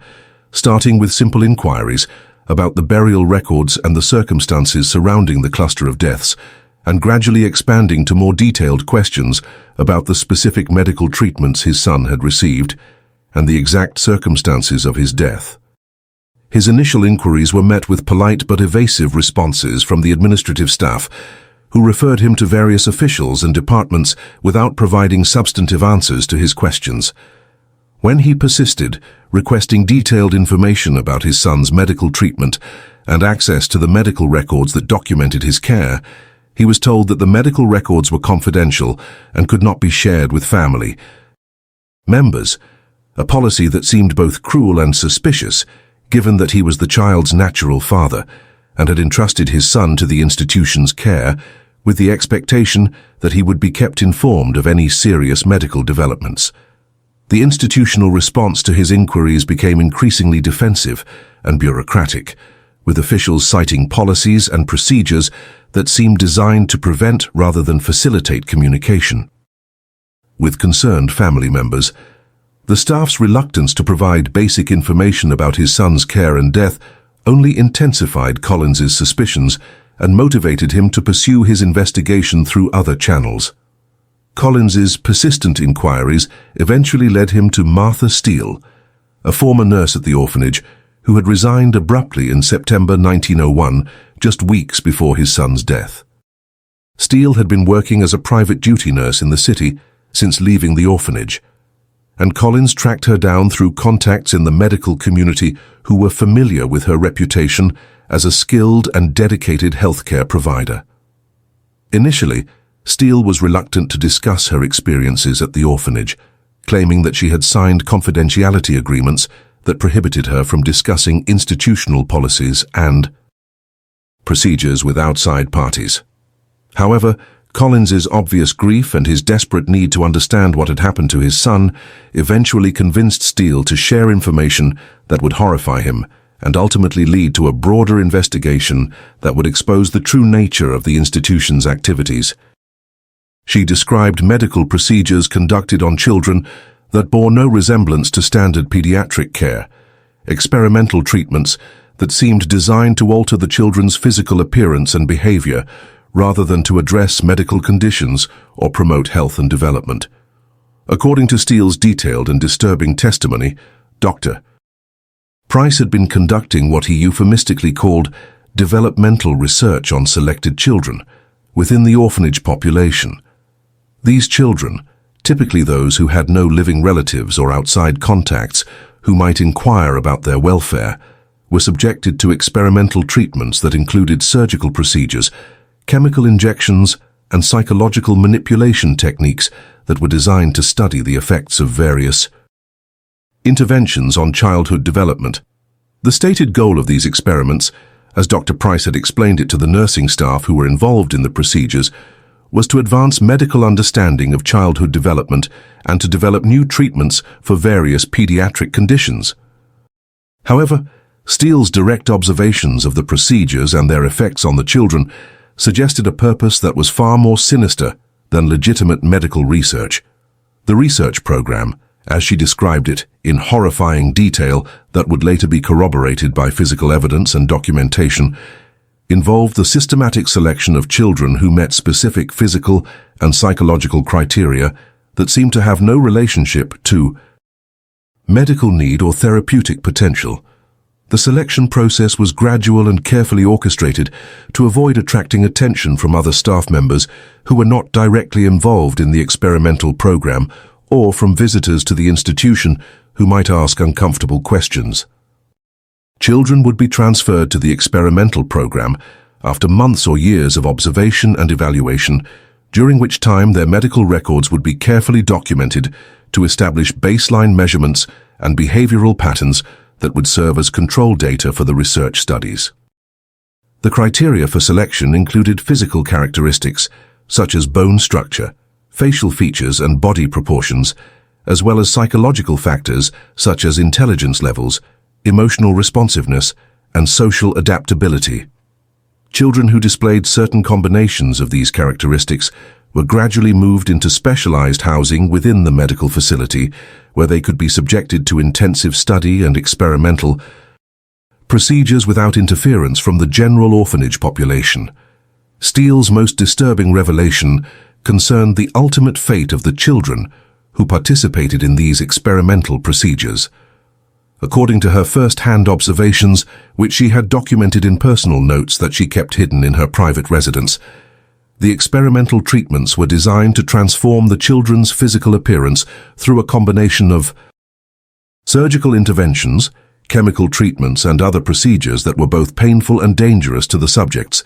starting with simple inquiries about the burial records and the circumstances surrounding the cluster of deaths, and gradually expanding to more detailed questions about the specific medical treatments his son had received and the exact circumstances of his death. His initial inquiries were met with polite but evasive responses from the administrative staff, who referred him to various officials and departments without providing substantive answers to his questions. When he persisted, requesting detailed information about his son's medical treatment and access to the medical records that documented his care, he was told that the medical records were confidential and could not be shared with family members, a policy that seemed both cruel and suspicious, given that he was the child's natural father and had entrusted his son to the institution's care with the expectation that he would be kept informed of any serious medical developments. The institutional response to his inquiries became increasingly defensive and bureaucratic, with officials citing policies and procedures that seemed designed to prevent rather than facilitate communication with concerned family members. The staff's reluctance to provide basic information about his son's care and death only intensified Collins's suspicions and motivated him to pursue his investigation through other channels. Collins's persistent inquiries eventually led him to Martha Steele, a former nurse at the orphanage who had resigned abruptly in September 1901, just weeks before his son's death. Steele had been working as a private duty nurse in the city since leaving the orphanage, and Collins tracked her down through contacts in the medical community who were familiar with her reputation as a skilled and dedicated healthcare provider. Initially, Steele was reluctant to discuss her experiences at the orphanage, claiming that she had signed confidentiality agreements that prohibited her from discussing institutional policies and procedures with outside parties. However, Collins's obvious grief and his desperate need to understand what had happened to his son eventually convinced Steele to share information that would horrify him and ultimately lead to a broader investigation that would expose the true nature of the institution's activities. She described medical procedures conducted on children that bore no resemblance to standard pediatric care, experimental treatments that seemed designed to alter the children's physical appearance and behavior rather than to address medical conditions or promote health and development. According to Steele's detailed and disturbing testimony, Dr. Price had been conducting what he euphemistically called developmental research on selected children within the orphanage population. These children, typically those who had no living relatives or outside contacts who might inquire about their welfare, were subjected to experimental treatments that included surgical procedures, chemical injections, and psychological manipulation techniques that were designed to study the effects of various interventions on childhood development. The stated goal of these experiments, as Dr. Price had explained it to the nursing staff who were involved in the procedures, was to advance medical understanding of childhood development and to develop new treatments for various pediatric conditions. However, Steele's direct observations of the procedures and their effects on the children suggested a purpose that was far more sinister than legitimate medical research. The research program, as she described it in horrifying detail that would later be corroborated by physical evidence and documentation, involved the systematic selection of children who met specific physical and psychological criteria that seemed to have no relationship to medical need or therapeutic potential. The selection process was gradual and carefully orchestrated to avoid attracting attention from other staff members who were not directly involved in the experimental program or from visitors to the institution who might ask uncomfortable questions. Children would be transferred to the experimental program after months or years of observation and evaluation, during which time their medical records would be carefully documented to establish baseline measurements and behavioral patterns that would serve as control data for the research studies. The criteria for selection included physical characteristics such as bone structure, facial features and body proportions, as well as psychological factors such as intelligence levels, emotional responsiveness, and social adaptability. Children who displayed certain combinations of these characteristics were gradually moved into specialized housing within the medical facility, where they could be subjected to intensive study and experimental procedures without interference from the general orphanage population. Steele's most disturbing revelation concerned the ultimate fate of the children who participated in these experimental procedures. According to her first-hand observations, which she had documented in personal notes that she kept hidden in her private residence, the experimental treatments were designed to transform the children's physical appearance through a combination of surgical interventions, chemical treatments, and other procedures that were both painful and dangerous to the subjects.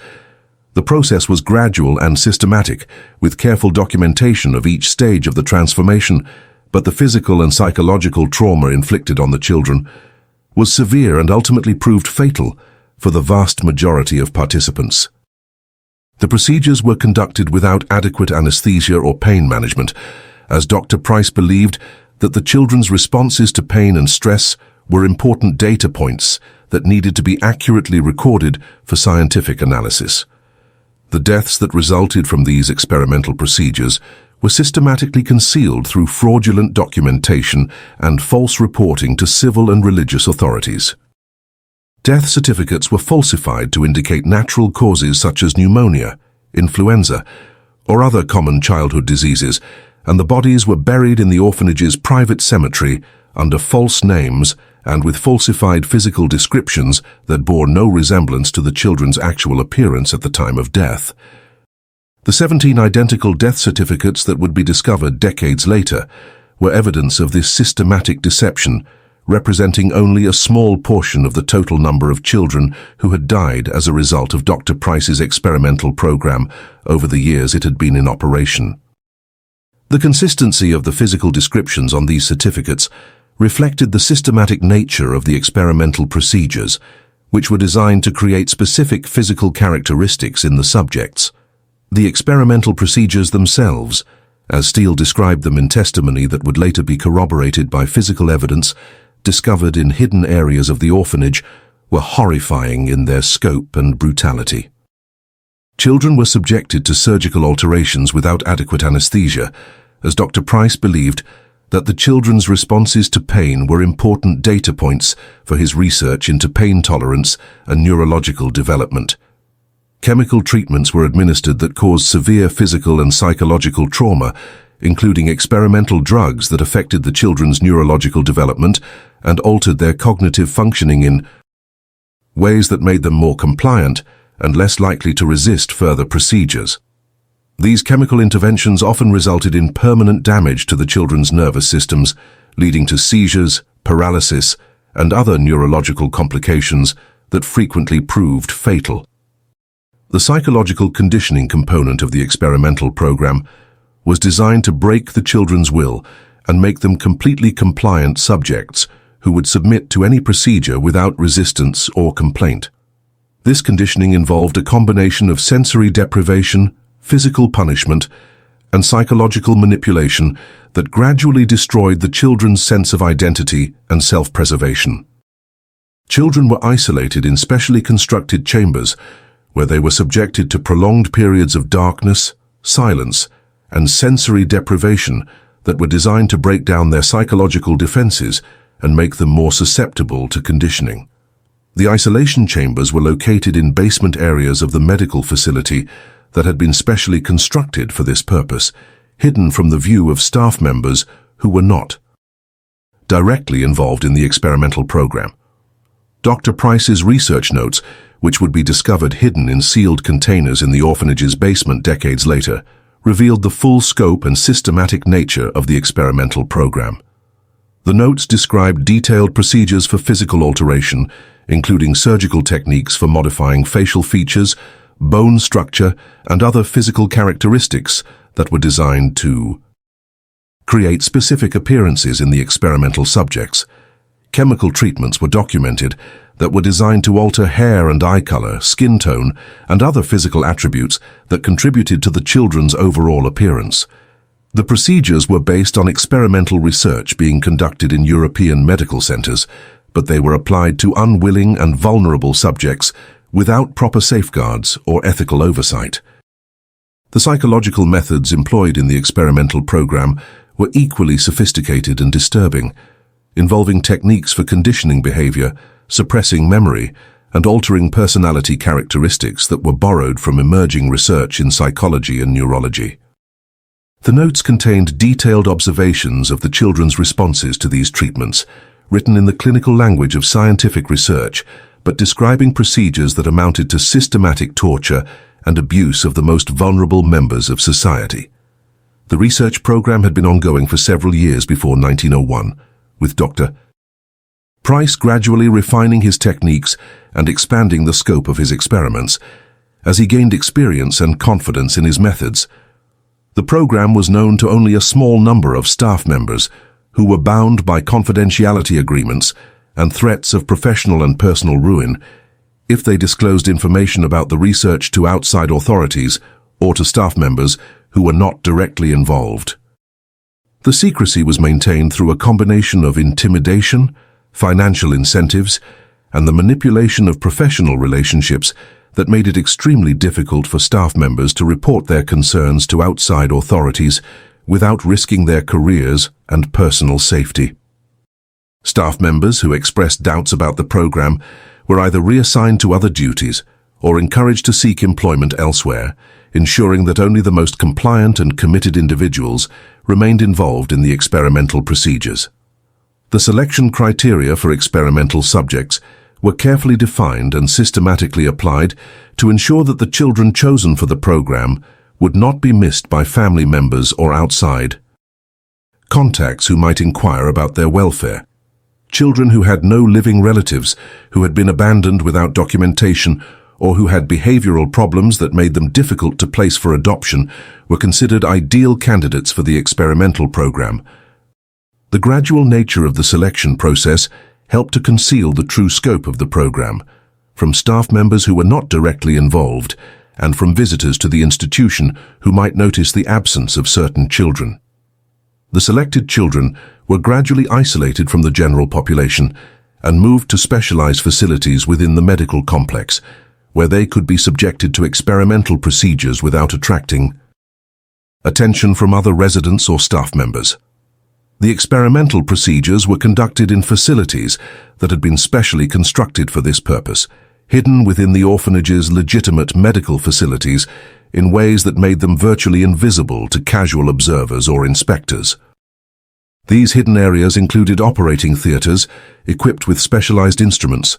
The process was gradual and systematic, with careful documentation of each stage of the transformation, but the physical and psychological trauma inflicted on the children was severe and ultimately proved fatal for the vast majority of participants. The procedures were conducted without adequate anesthesia or pain management, as Dr. Price believed that the children's responses to pain and stress were important data points that needed to be accurately recorded for scientific analysis. The deaths that resulted from these experimental procedures were systematically concealed through fraudulent documentation and false reporting to civil and religious authorities. Death certificates were falsified to indicate natural causes such as pneumonia, influenza, or other common childhood diseases, and the bodies were buried in the orphanage's private cemetery under false names and with falsified physical descriptions that bore no resemblance to the children's actual appearance at the time of death. The 17 identical death certificates that would be discovered decades later were evidence of this systematic deception, representing only a small portion of the total number of children who had died as a result of Dr. Price's experimental program over the years it had been in operation. The consistency of the physical descriptions on these certificates reflected the systematic nature of the experimental procedures, which were designed to create specific physical characteristics in the subjects. The experimental procedures themselves, as Steele described them in testimony that would later be corroborated by physical evidence discovered in hidden areas of the orphanage, were horrifying in their scope and brutality. Children were subjected to surgical alterations without adequate anesthesia, as Dr. Price believed that the children's responses to pain were important data points for his research into pain tolerance and neurological development. Chemical treatments were administered that caused severe physical and psychological trauma, including experimental drugs that affected the children's neurological development and altered their cognitive functioning in ways that made them more compliant and less likely to resist further procedures. These chemical interventions often resulted in permanent damage to the children's nervous systems, leading to seizures, paralysis, and other neurological complications that frequently proved fatal. The psychological conditioning component of the experimental program was designed to break the children's will and make them completely compliant subjects who would submit to any procedure without resistance or complaint. This conditioning involved a combination of sensory deprivation, physical punishment, and psychological manipulation that gradually destroyed the children's sense of identity and self-preservation. Children were isolated in specially constructed chambers where they were subjected to prolonged periods of darkness, silence, and sensory deprivation that were designed to break down their psychological defenses and make them more susceptible to conditioning. The isolation chambers were located in basement areas of the medical facility that had been specially constructed for this purpose, hidden from the view of staff members who were not directly involved in the experimental program. Dr. Price's research notes, which would be discovered hidden in sealed containers in the orphanage's basement decades later, revealed the full scope and systematic nature of the experimental program. The notes described detailed procedures for physical alteration, including surgical techniques for modifying facial features, bone structure, and other physical characteristics that were designed to create specific appearances in the experimental subjects. Chemical treatments were documented that were designed to alter hair and eye color, skin tone, and other physical attributes that contributed to the children's overall appearance. The procedures were based on experimental research being conducted in European medical centers, but they were applied to unwilling and vulnerable subjects without proper safeguards or ethical oversight. The psychological methods employed in the experimental program were equally sophisticated and disturbing, involving techniques for conditioning behavior, suppressing memory, and altering personality characteristics that were borrowed from emerging research in psychology and neurology. The notes contained detailed observations of the children's responses to these treatments, written in the clinical language of scientific research, but describing procedures that amounted to systematic torture and abuse of the most vulnerable members of society. The research program had been ongoing for several years before 1901, with Dr. Price gradually refining his techniques and expanding the scope of his experiments as he gained experience and confidence in his methods. The program was known to only a small number of staff members who were bound by confidentiality agreements and threats of professional and personal ruin if they disclosed information about the research to outside authorities or to staff members who were not directly involved. The secrecy was maintained through a combination of intimidation, financial incentives, and the manipulation of professional relationships that made it extremely difficult for staff members to report their concerns to outside authorities without risking their careers and personal safety. Staff members who expressed doubts about the program were either reassigned to other duties or encouraged to seek employment elsewhere, ensuring that only the most compliant and committed individuals remained involved in the experimental procedures. The selection criteria for experimental subjects were carefully defined and systematically applied to ensure that the children chosen for the program would not be missed by family members or outside contacts who might inquire about their welfare. Children who had no living relatives, who had been abandoned without documentation, or who had behavioral problems that made them difficult to place for adoption were considered ideal candidates for the experimental program. The gradual nature of the selection process helped to conceal the true scope of the program, from staff members who were not directly involved, and from visitors to the institution who might notice the absence of certain children. The selected children were gradually isolated from the general population and moved to specialized facilities within the medical complex, where they could be subjected to experimental procedures without attracting attention from other residents or staff members. The experimental procedures were conducted in facilities that had been specially constructed for this purpose, hidden within the orphanage's legitimate medical facilities in ways that made them virtually invisible to casual observers or inspectors. These hidden areas included operating theaters equipped with specialized instruments,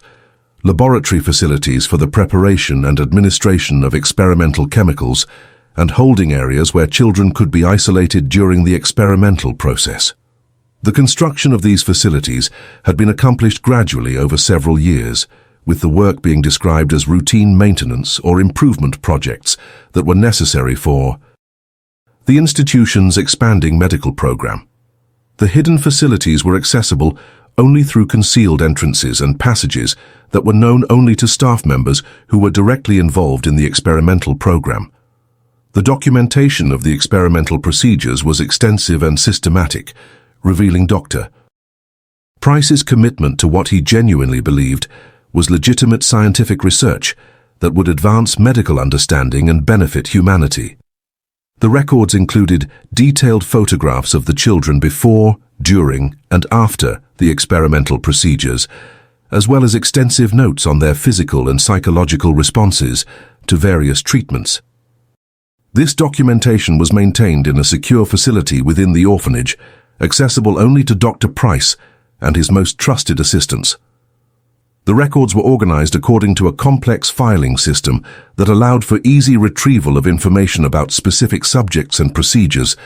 laboratory facilities for the preparation and administration of experimental chemicals, and holding areas where children could be isolated during the experimental process. The construction of these facilities had been accomplished gradually over several years, with the work being described as routine maintenance or improvement projects that were necessary for the institution's expanding medical program. The hidden facilities were accessible only through concealed entrances and passages that were known only to staff members who were directly involved in the experimental program. The documentation of the experimental procedures was extensive and systematic, revealing Dr. Price's commitment to what he genuinely believed was legitimate scientific research that would advance medical understanding and benefit humanity. The records included detailed photographs of the children before, during, and after the experimental procedures, as well as extensive notes on their physical and psychological responses to various treatments. This documentation was maintained in a secure facility within the orphanage, accessible only to Dr. Price and his most trusted assistants. The records were organized according to a complex filing system that allowed for easy retrieval of information about specific subjects and procedures,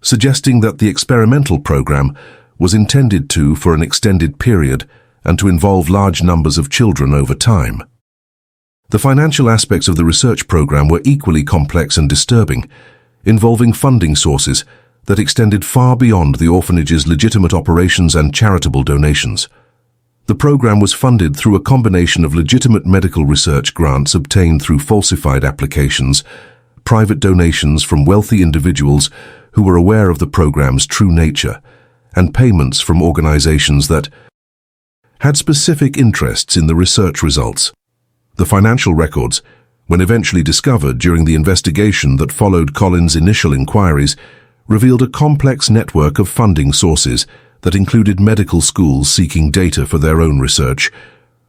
suggesting that the experimental program was intended to for an extended period and to involve large numbers of children over time. The financial aspects of the research program were equally complex and disturbing, involving funding sources that extended far beyond the orphanage's legitimate operations and charitable donations. The program was funded through a combination of legitimate medical research grants obtained through falsified applications, private donations from wealthy individuals who were aware of the program's true nature, and payments from organizations that had specific interests in the research results. The financial records, when eventually discovered during the investigation that followed Collins' initial inquiries, revealed a complex network of funding sources that included medical schools seeking data for their own research,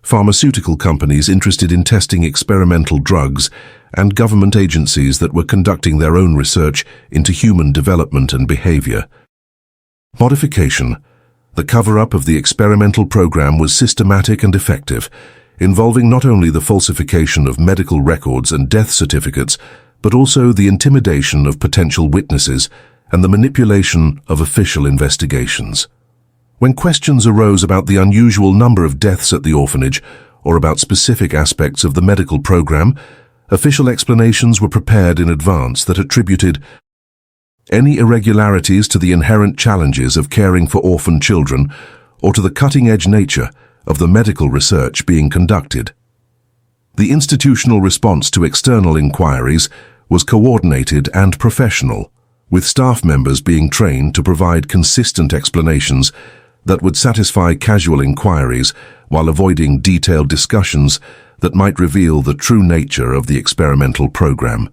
pharmaceutical companies interested in testing experimental drugs, and government agencies that were conducting their own research into human development and behavior. Modification. The cover-up of the experimental program was systematic and effective, involving not only the falsification of medical records and death certificates, but also the intimidation of potential witnesses and the manipulation of official investigations. When questions arose about the unusual number of deaths at the orphanage or about specific aspects of the medical program, official explanations were prepared in advance that attributed any irregularities to the inherent challenges of caring for orphan children or to the cutting-edge nature of the medical research being conducted. The institutional response to external inquiries was coordinated and professional, with staff members being trained to provide consistent explanations that would satisfy casual inquiries while avoiding detailed discussions that might reveal the true nature of the experimental program.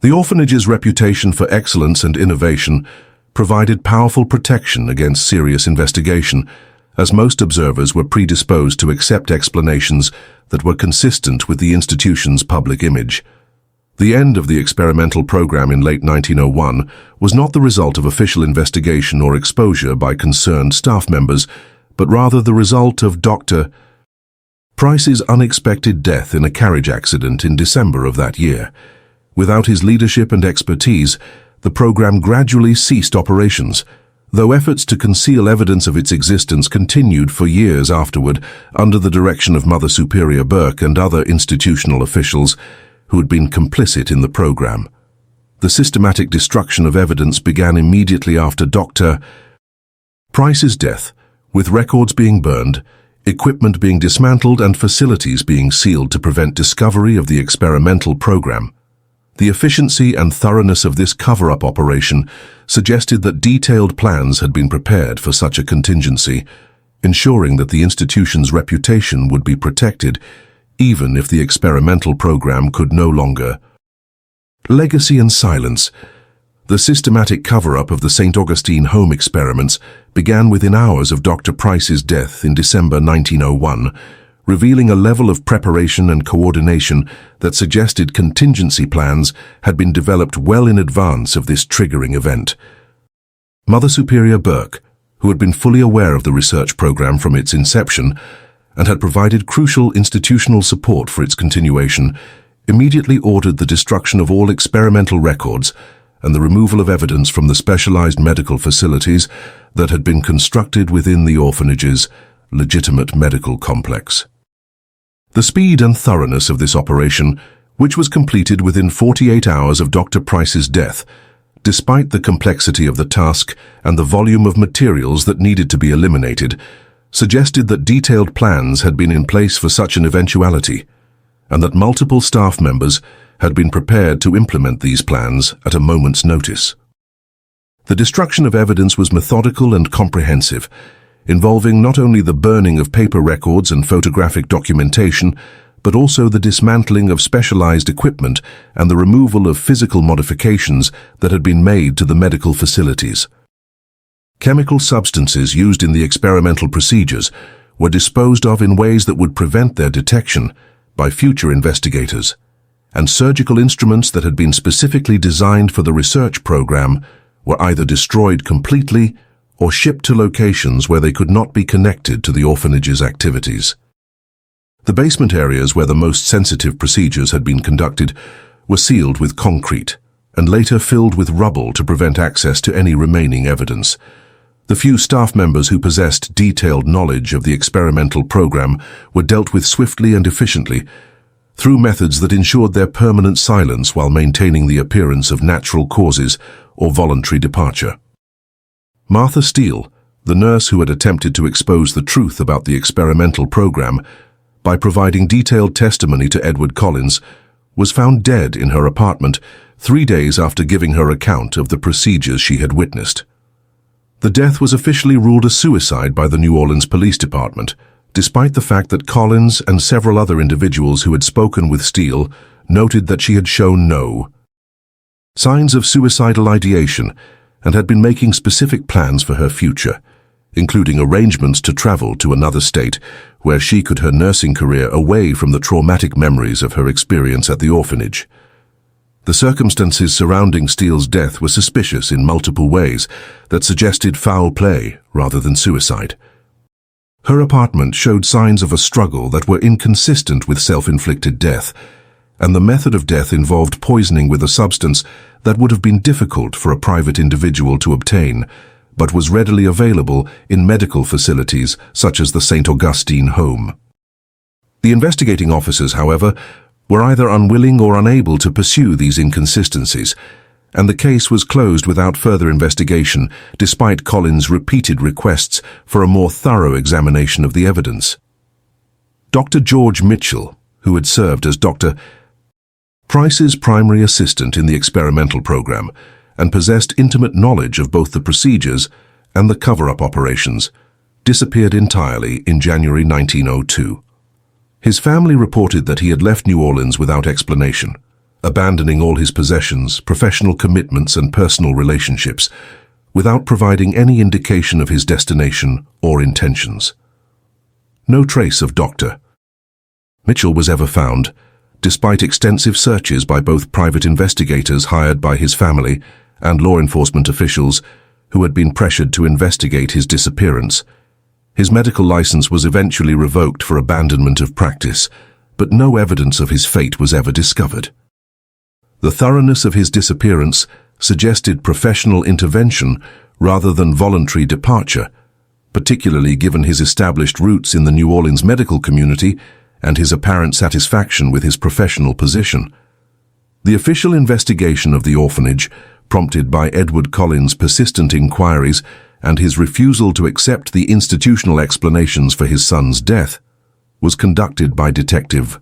The orphanage's reputation for excellence and innovation provided powerful protection against serious investigation, as most observers were predisposed to accept explanations that were consistent with the institution's public image. The end of the experimental program in late 1901 was not the result of official investigation or exposure by concerned staff members, but rather the result of Dr. Price's unexpected death in a carriage accident in December of that year. Without his leadership and expertise, the program gradually ceased operations, though efforts to conceal evidence of its existence continued for years afterward under the direction of Mother Superior Burke and other institutional officials who had been complicit in the program. The systematic destruction of evidence began immediately after Dr. Price's death, with records being burned, equipment being dismantled and facilities being sealed to prevent discovery of the experimental program. The efficiency and thoroughness of this cover-up operation suggested that detailed plans had been prepared for such a contingency, ensuring that the institution's reputation would be protected even if the experimental program could no longer. Legacy and silence. The systematic cover-up of the St. Augustine home experiments began within hours of Dr. Price's death in December 1901, revealing a level of preparation and coordination that suggested contingency plans had been developed well in advance of this triggering event. Mother Superior Burke, who had been fully aware of the research program from its inception and had provided crucial institutional support for its continuation, immediately ordered the destruction of all experimental records and the removal of evidence from the specialized medical facilities that had been constructed within the orphanage's legitimate medical complex. The speed and thoroughness of this operation, which was completed within 48 hours of Dr. Price's death, despite the complexity of the task and the volume of materials that needed to be eliminated, suggested that detailed plans had been in place for such an eventuality, and that multiple staff members had been prepared to implement these plans at a moment's notice. The destruction of evidence was methodical and comprehensive, involving not only the burning of paper records and photographic documentation, but also the dismantling of specialized equipment and the removal of physical modifications that had been made to the medical facilities. Chemical substances used in the experimental procedures were disposed of in ways that would prevent their detection by future investigators, and surgical instruments that had been specifically designed for the research program were either destroyed completely or shipped to locations where they could not be connected to the orphanage's activities. The basement areas where the most sensitive procedures had been conducted were sealed with concrete and later filled with rubble to prevent access to any remaining evidence. The few staff members who possessed detailed knowledge of the experimental program were dealt with swiftly and efficiently, through methods that ensured their permanent silence while maintaining the appearance of natural causes or voluntary departure. Martha Steele, the nurse who had attempted to expose the truth about the experimental program by providing detailed testimony to Edward Collins, was found dead in her apartment 3 days after giving her account of the procedures she had witnessed. The death was officially ruled a suicide by the New Orleans Police Department, despite the fact that Collins and several other individuals who had spoken with Steele noted that she had shown no signs of suicidal ideation and had been making specific plans for her future, including arrangements to travel to another state where she could her nursing career away from the traumatic memories of her experience at the orphanage. The circumstances surrounding Steele's death were suspicious in multiple ways that suggested foul play rather than suicide. Her apartment showed signs of a struggle that were inconsistent with self-inflicted death, and the method of death involved poisoning with a substance that would have been difficult for a private individual to obtain, but was readily available in medical facilities such as the St. Augustine home. The investigating officers, however, were either unwilling or unable to pursue these inconsistencies, and the case was closed without further investigation, despite Collins' repeated requests for a more thorough examination of the evidence. Dr. George Mitchell, who had served as Dr. Price's primary assistant in the experimental program and possessed intimate knowledge of both the procedures and the cover-up operations, disappeared entirely in January 1902. His family reported that he had left New Orleans without explanation, abandoning all his possessions, professional commitments, and personal relationships, without providing any indication of his destination or intentions. No trace of Dr. Mitchell was ever found, despite extensive searches by both private investigators hired by his family and law enforcement officials who had been pressured to investigate his disappearance. His medical license was eventually revoked for abandonment of practice, but no evidence of his fate was ever discovered. The thoroughness of his disappearance suggested professional intervention rather than voluntary departure, particularly given his established roots in the New Orleans medical community and his apparent satisfaction with his professional position. The official investigation of the orphanage, prompted by Edward Collins' persistent inquiries and his refusal to accept the institutional explanations for his son's death, was conducted by Detective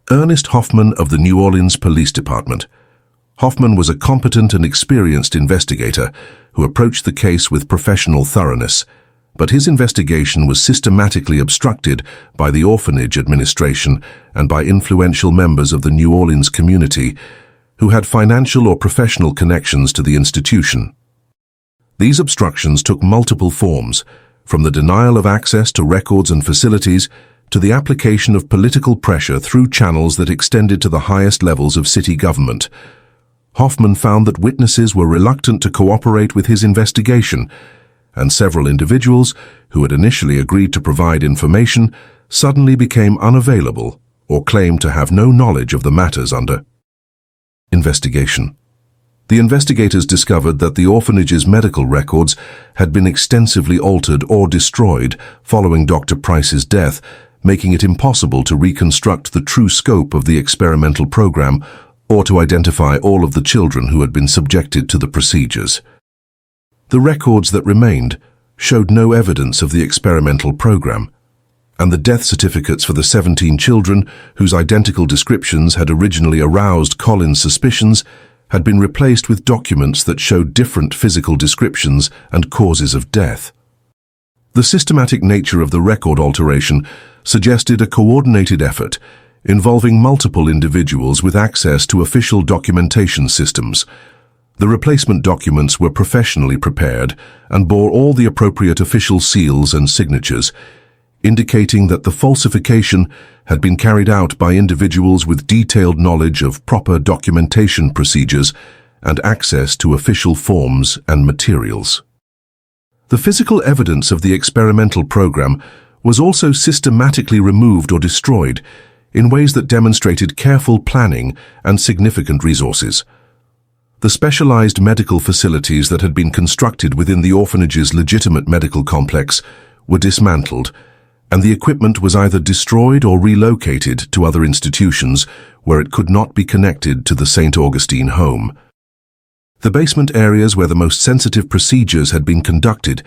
Ernest Hoffman of the New Orleans Police Department. Hoffman was a competent and experienced investigator who approached the case with professional thoroughness, but his investigation was systematically obstructed by the orphanage administration and by influential members of the New Orleans community who had financial or professional connections to the institution. These obstructions took multiple forms, from the denial of access to records and facilities to the application of political pressure through channels that extended to the highest levels of city government. Hoffman found that witnesses were reluctant to cooperate with his investigation, and several individuals who had initially agreed to provide information suddenly became unavailable or claimed to have no knowledge of the matters under investigation. The investigators discovered that the orphanage's medical records had been extensively altered or destroyed following Dr. Price's death, making it impossible to reconstruct the true scope of the experimental program or to identify all of the children who had been subjected to the procedures. The records that remained showed no evidence of the experimental program, and the death certificates for the 17 children whose identical descriptions had originally aroused Colin's suspicions had been replaced with documents that showed different physical descriptions and causes of death. The systematic nature of the record alteration suggested a coordinated effort involving multiple individuals with access to official documentation systems. The replacement documents were professionally prepared and bore all the appropriate official seals and signatures, indicating that the falsification had been carried out by individuals with detailed knowledge of proper documentation procedures and access to official forms and materials. The physical evidence of the experimental program was also systematically removed or destroyed in ways that demonstrated careful planning and significant resources. The specialized medical facilities that had been constructed within the orphanage's legitimate medical complex were dismantled, and the equipment was either destroyed or relocated to other institutions where it could not be connected to the St. Augustine home. The basement areas where the most sensitive procedures had been conducted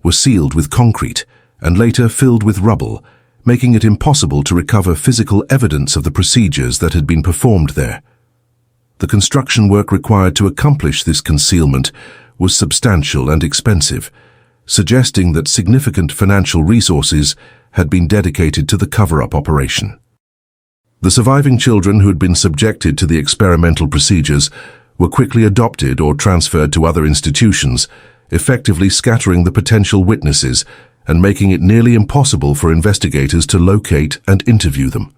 were sealed with concrete and later filled with rubble, making it impossible to recover physical evidence of the procedures that had been performed there. The construction work required to accomplish this concealment was substantial and expensive, suggesting that significant financial resources had been dedicated to the cover-up operation. The surviving children who had been subjected to the experimental procedures were quickly adopted or transferred to other institutions, effectively scattering the potential witnesses and making it nearly impossible for investigators to locate and interview them.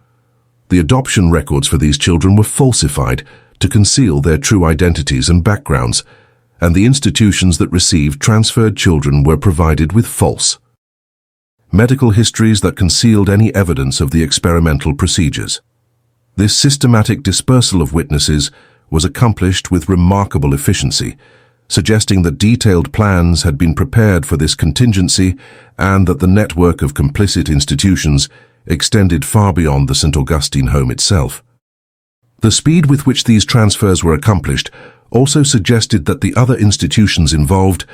The adoption records for these children were falsified to conceal their true identities and backgrounds, and the institutions that received transferred children were provided with false medical histories that concealed any evidence of the experimental procedures. This systematic dispersal of witnesses was accomplished with remarkable efficiency, suggesting that detailed plans had been prepared for this contingency and that the network of complicit institutions extended far beyond the St. Augustine home itself. The speed with which these transfers were accomplished also suggested that the other institutions involved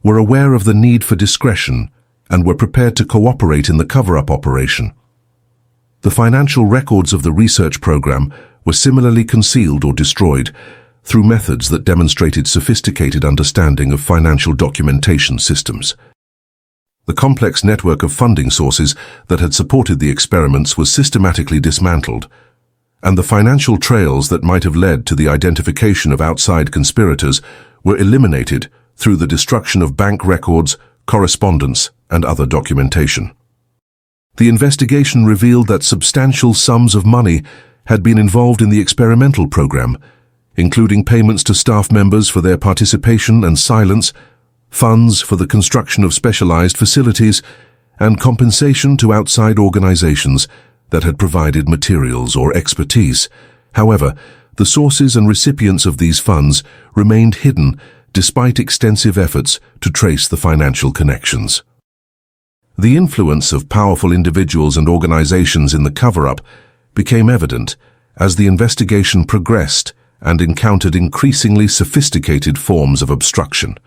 were aware of the need for discretion and were prepared to cooperate in the cover-up operation. The financial records of the research program were similarly concealed or destroyed through methods that demonstrated sophisticated understanding of financial documentation systems. The complex network of funding sources that had supported the experiments was systematically dismantled, and the financial trails that might have led to the identification of outside conspirators were eliminated through the destruction of bank records, correspondence, and other documentation. The investigation revealed that substantial sums of money had been involved in the experimental program, including payments to staff members for their participation and silence, funds for the construction of specialized facilities, and compensation to outside organizations that had provided materials or expertise. However, the sources and recipients of these funds remained hidden despite extensive efforts to trace the financial connections. The influence of powerful individuals and organizations in the cover-up became evident as the investigation progressed and encountered increasingly sophisticated forms of obstruction.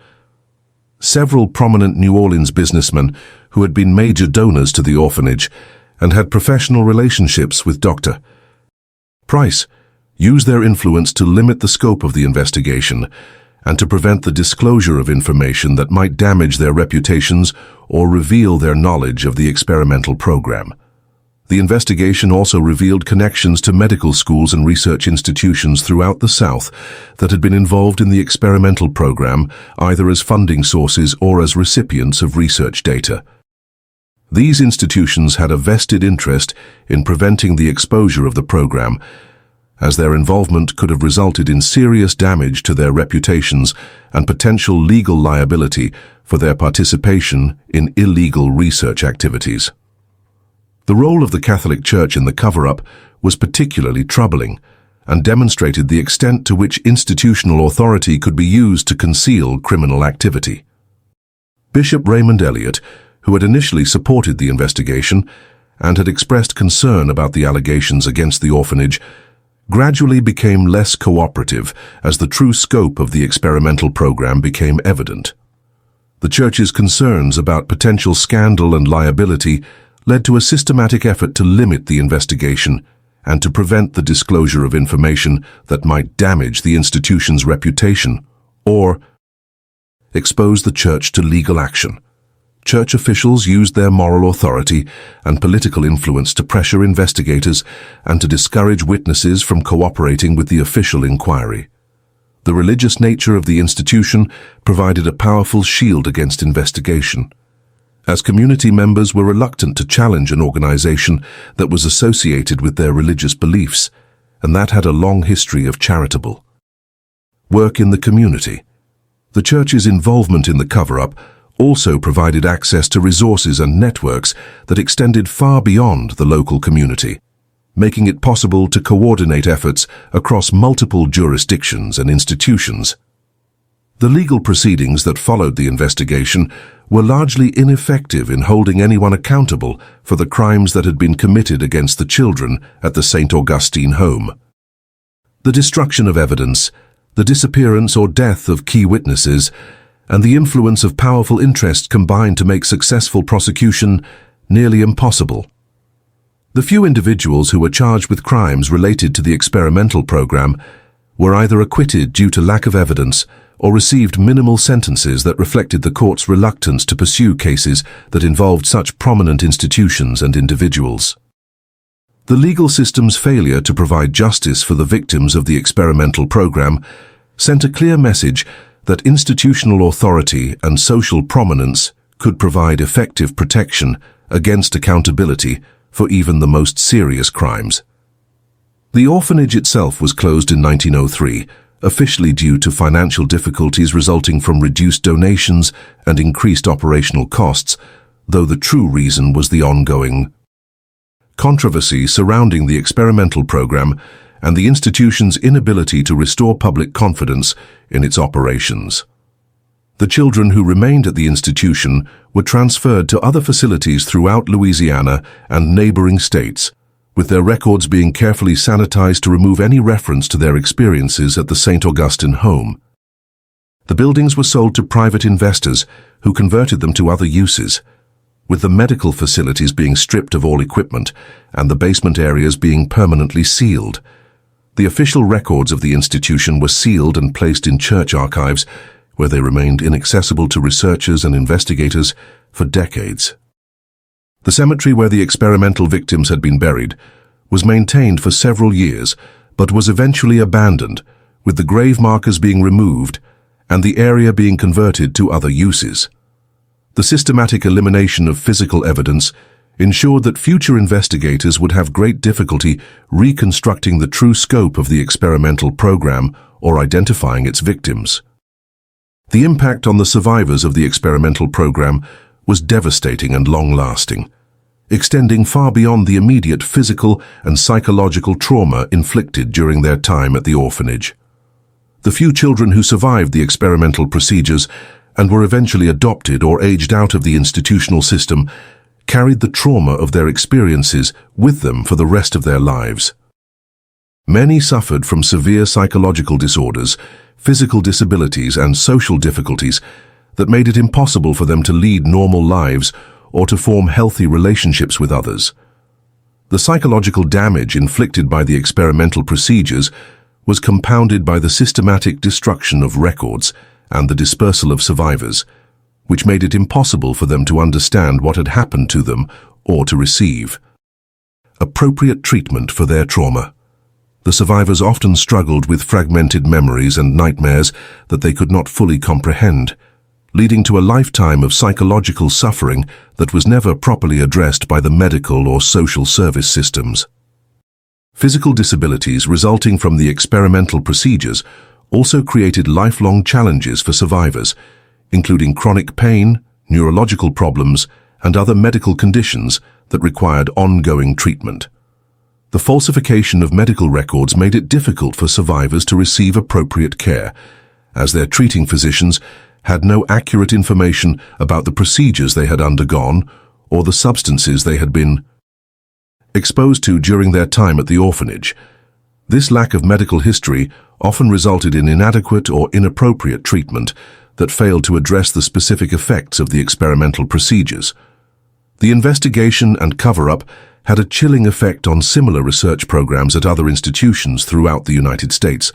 Several prominent New Orleans businessmen who had been major donors to the orphanage and had professional relationships with Dr. Price used their influence to limit the scope of the investigation and to prevent the disclosure of information that might damage their reputations or reveal their knowledge of the experimental program. The investigation also revealed connections to medical schools and research institutions throughout the South that had been involved in the experimental program, either as funding sources or as recipients of research data. These institutions had a vested interest in preventing the exposure of the program, as their involvement could have resulted in serious damage to their reputations and potential legal liability for their participation in illegal research activities. The role of the Catholic Church in the cover-up was particularly troubling and demonstrated the extent to which institutional authority could be used to conceal criminal activity. Bishop Raymond Elliott, who had initially supported the investigation and had expressed concern about the allegations against the orphanage, gradually became less cooperative as the true scope of the experimental program became evident. The Church's concerns about potential scandal and liability led to a systematic effort to limit the investigation and to prevent the disclosure of information that might damage the institution's reputation or expose the Church to legal action. Church officials used their moral authority and political influence to pressure investigators and to discourage witnesses from cooperating with the official inquiry. The religious nature of the institution provided a powerful shield against investigation, as community members were reluctant to challenge an organization that was associated with their religious beliefs, and that had a long history of charitable work in the community. The Church's involvement in the cover-up also provided access to resources and networks that extended far beyond the local community, making it possible to coordinate efforts across multiple jurisdictions and institutions. The legal proceedings that followed the investigation were largely ineffective in holding anyone accountable for the crimes that had been committed against the children at the St. Augustine home. The destruction of evidence, the disappearance or death of key witnesses, and the influence of powerful interests combined to make successful prosecution nearly impossible. The few individuals who were charged with crimes related to the experimental program were either acquitted due to lack of evidence or received minimal sentences that reflected the court's reluctance to pursue cases that involved such prominent institutions and individuals. The legal system's failure to provide justice for the victims of the experimental program sent a clear message that institutional authority and social prominence could provide effective protection against accountability for even the most serious crimes. The orphanage itself was closed in 1903, officially due to financial difficulties resulting from reduced donations and increased operational costs, though the true reason was the ongoing controversy surrounding the experimental program and the institution's inability to restore public confidence in its operations. The children who remained at the institution were transferred to other facilities throughout Louisiana and neighboring states, with their records being carefully sanitized to remove any reference to their experiences at the St. Augustine home. The buildings were sold to private investors who converted them to other uses, with the medical facilities being stripped of all equipment and the basement areas being permanently sealed. The official records of the institution were sealed and placed in church archives, where they remained inaccessible to researchers and investigators for decades. The cemetery where the experimental victims had been buried was maintained for several years, but was eventually abandoned, with the grave markers being removed and the area being converted to other uses. The systematic elimination of physical evidence ensured that future investigators would have great difficulty reconstructing the true scope of the experimental program or identifying its victims. The impact on the survivors of the experimental program was devastating and long-lasting, extending far beyond the immediate physical and psychological trauma inflicted during their time at the orphanage. The few children who survived the experimental procedures and were eventually adopted or aged out of the institutional system carried the trauma of their experiences with them for the rest of their lives. Many suffered from severe psychological disorders, physical disabilities, and social difficulties that made it impossible for them to lead normal lives or to form healthy relationships with others. The psychological damage inflicted by the experimental procedures was compounded by the systematic destruction of records and the dispersal of survivors, which made it impossible for them to understand what had happened to them or to receive appropriate treatment for their trauma. The survivors often struggled with fragmented memories and nightmares that they could not fully comprehend, leading to a lifetime of psychological suffering that was never properly addressed by the medical or social service systems. Physical disabilities resulting from the experimental procedures also created lifelong challenges for survivors, including chronic pain, neurological problems, and other medical conditions that required ongoing treatment. The falsification of medical records made it difficult for survivors to receive appropriate care, as their treating physicians had no accurate information about the procedures they had undergone or the substances they had been exposed to during their time at the orphanage. This lack of medical history often resulted in inadequate or inappropriate treatment that failed to address the specific effects of the experimental procedures. The investigation and cover-up had a chilling effect on similar research programs at other institutions throughout the United States,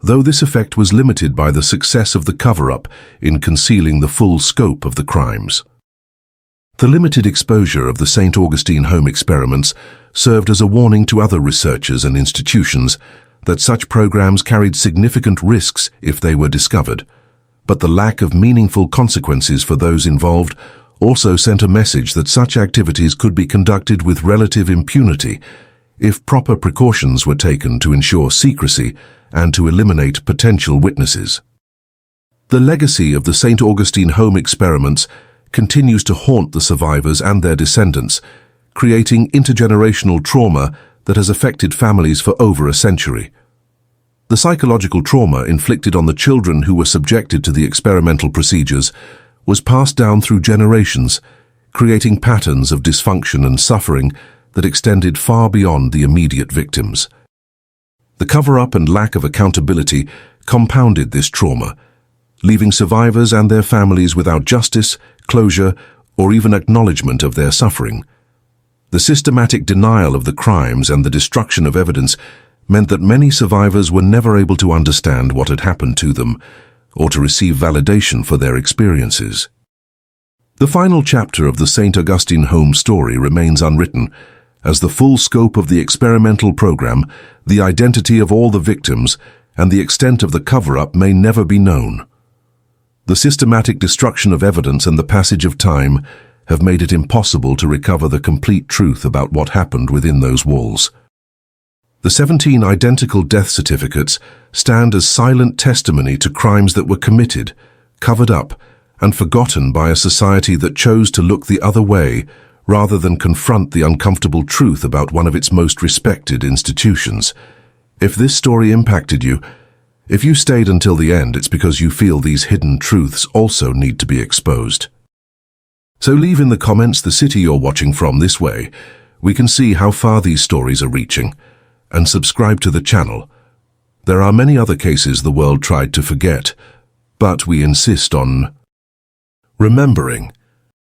though this effect was limited by the success of the cover-up in concealing the full scope of the crimes. The limited exposure of the St. Augustine home experiments served as a warning to other researchers and institutions that such programs carried significant risks if they were discovered, but the lack of meaningful consequences for those involved also sent a message that such activities could be conducted with relative impunity if proper precautions were taken to ensure secrecy and to eliminate potential witnesses. The legacy of the St. Augustine home experiments continues to haunt the survivors and their descendants, creating intergenerational trauma that has affected families for over a century. The psychological trauma inflicted on the children who were subjected to the experimental procedures was passed down through generations, creating patterns of dysfunction and suffering that extended far beyond the immediate victims. The cover-up and lack of accountability compounded this trauma, leaving survivors and their families without justice, closure, or even acknowledgement of their suffering. The systematic denial of the crimes and the destruction of evidence meant that many survivors were never able to understand what had happened to them or to receive validation for their experiences. The final chapter of the St. Augustine home story remains unwritten, as the full scope of the experimental program, the identity of all the victims, and the extent of the cover-up may never be known. The systematic destruction of evidence and the passage of time have made it impossible to recover the complete truth about what happened within those walls. The 17 identical death certificates stand as silent testimony to crimes that were committed, covered up, and forgotten by a society that chose to look the other way rather than confront the uncomfortable truth about one of its most respected institutions. If this story impacted you, if you stayed until the end, it's because you feel these hidden truths also need to be exposed. So leave in the comments the city you're watching from. This way we can see how far these stories are reaching, and subscribe to the channel. There are many other cases the world tried to forget, but we insist on remembering.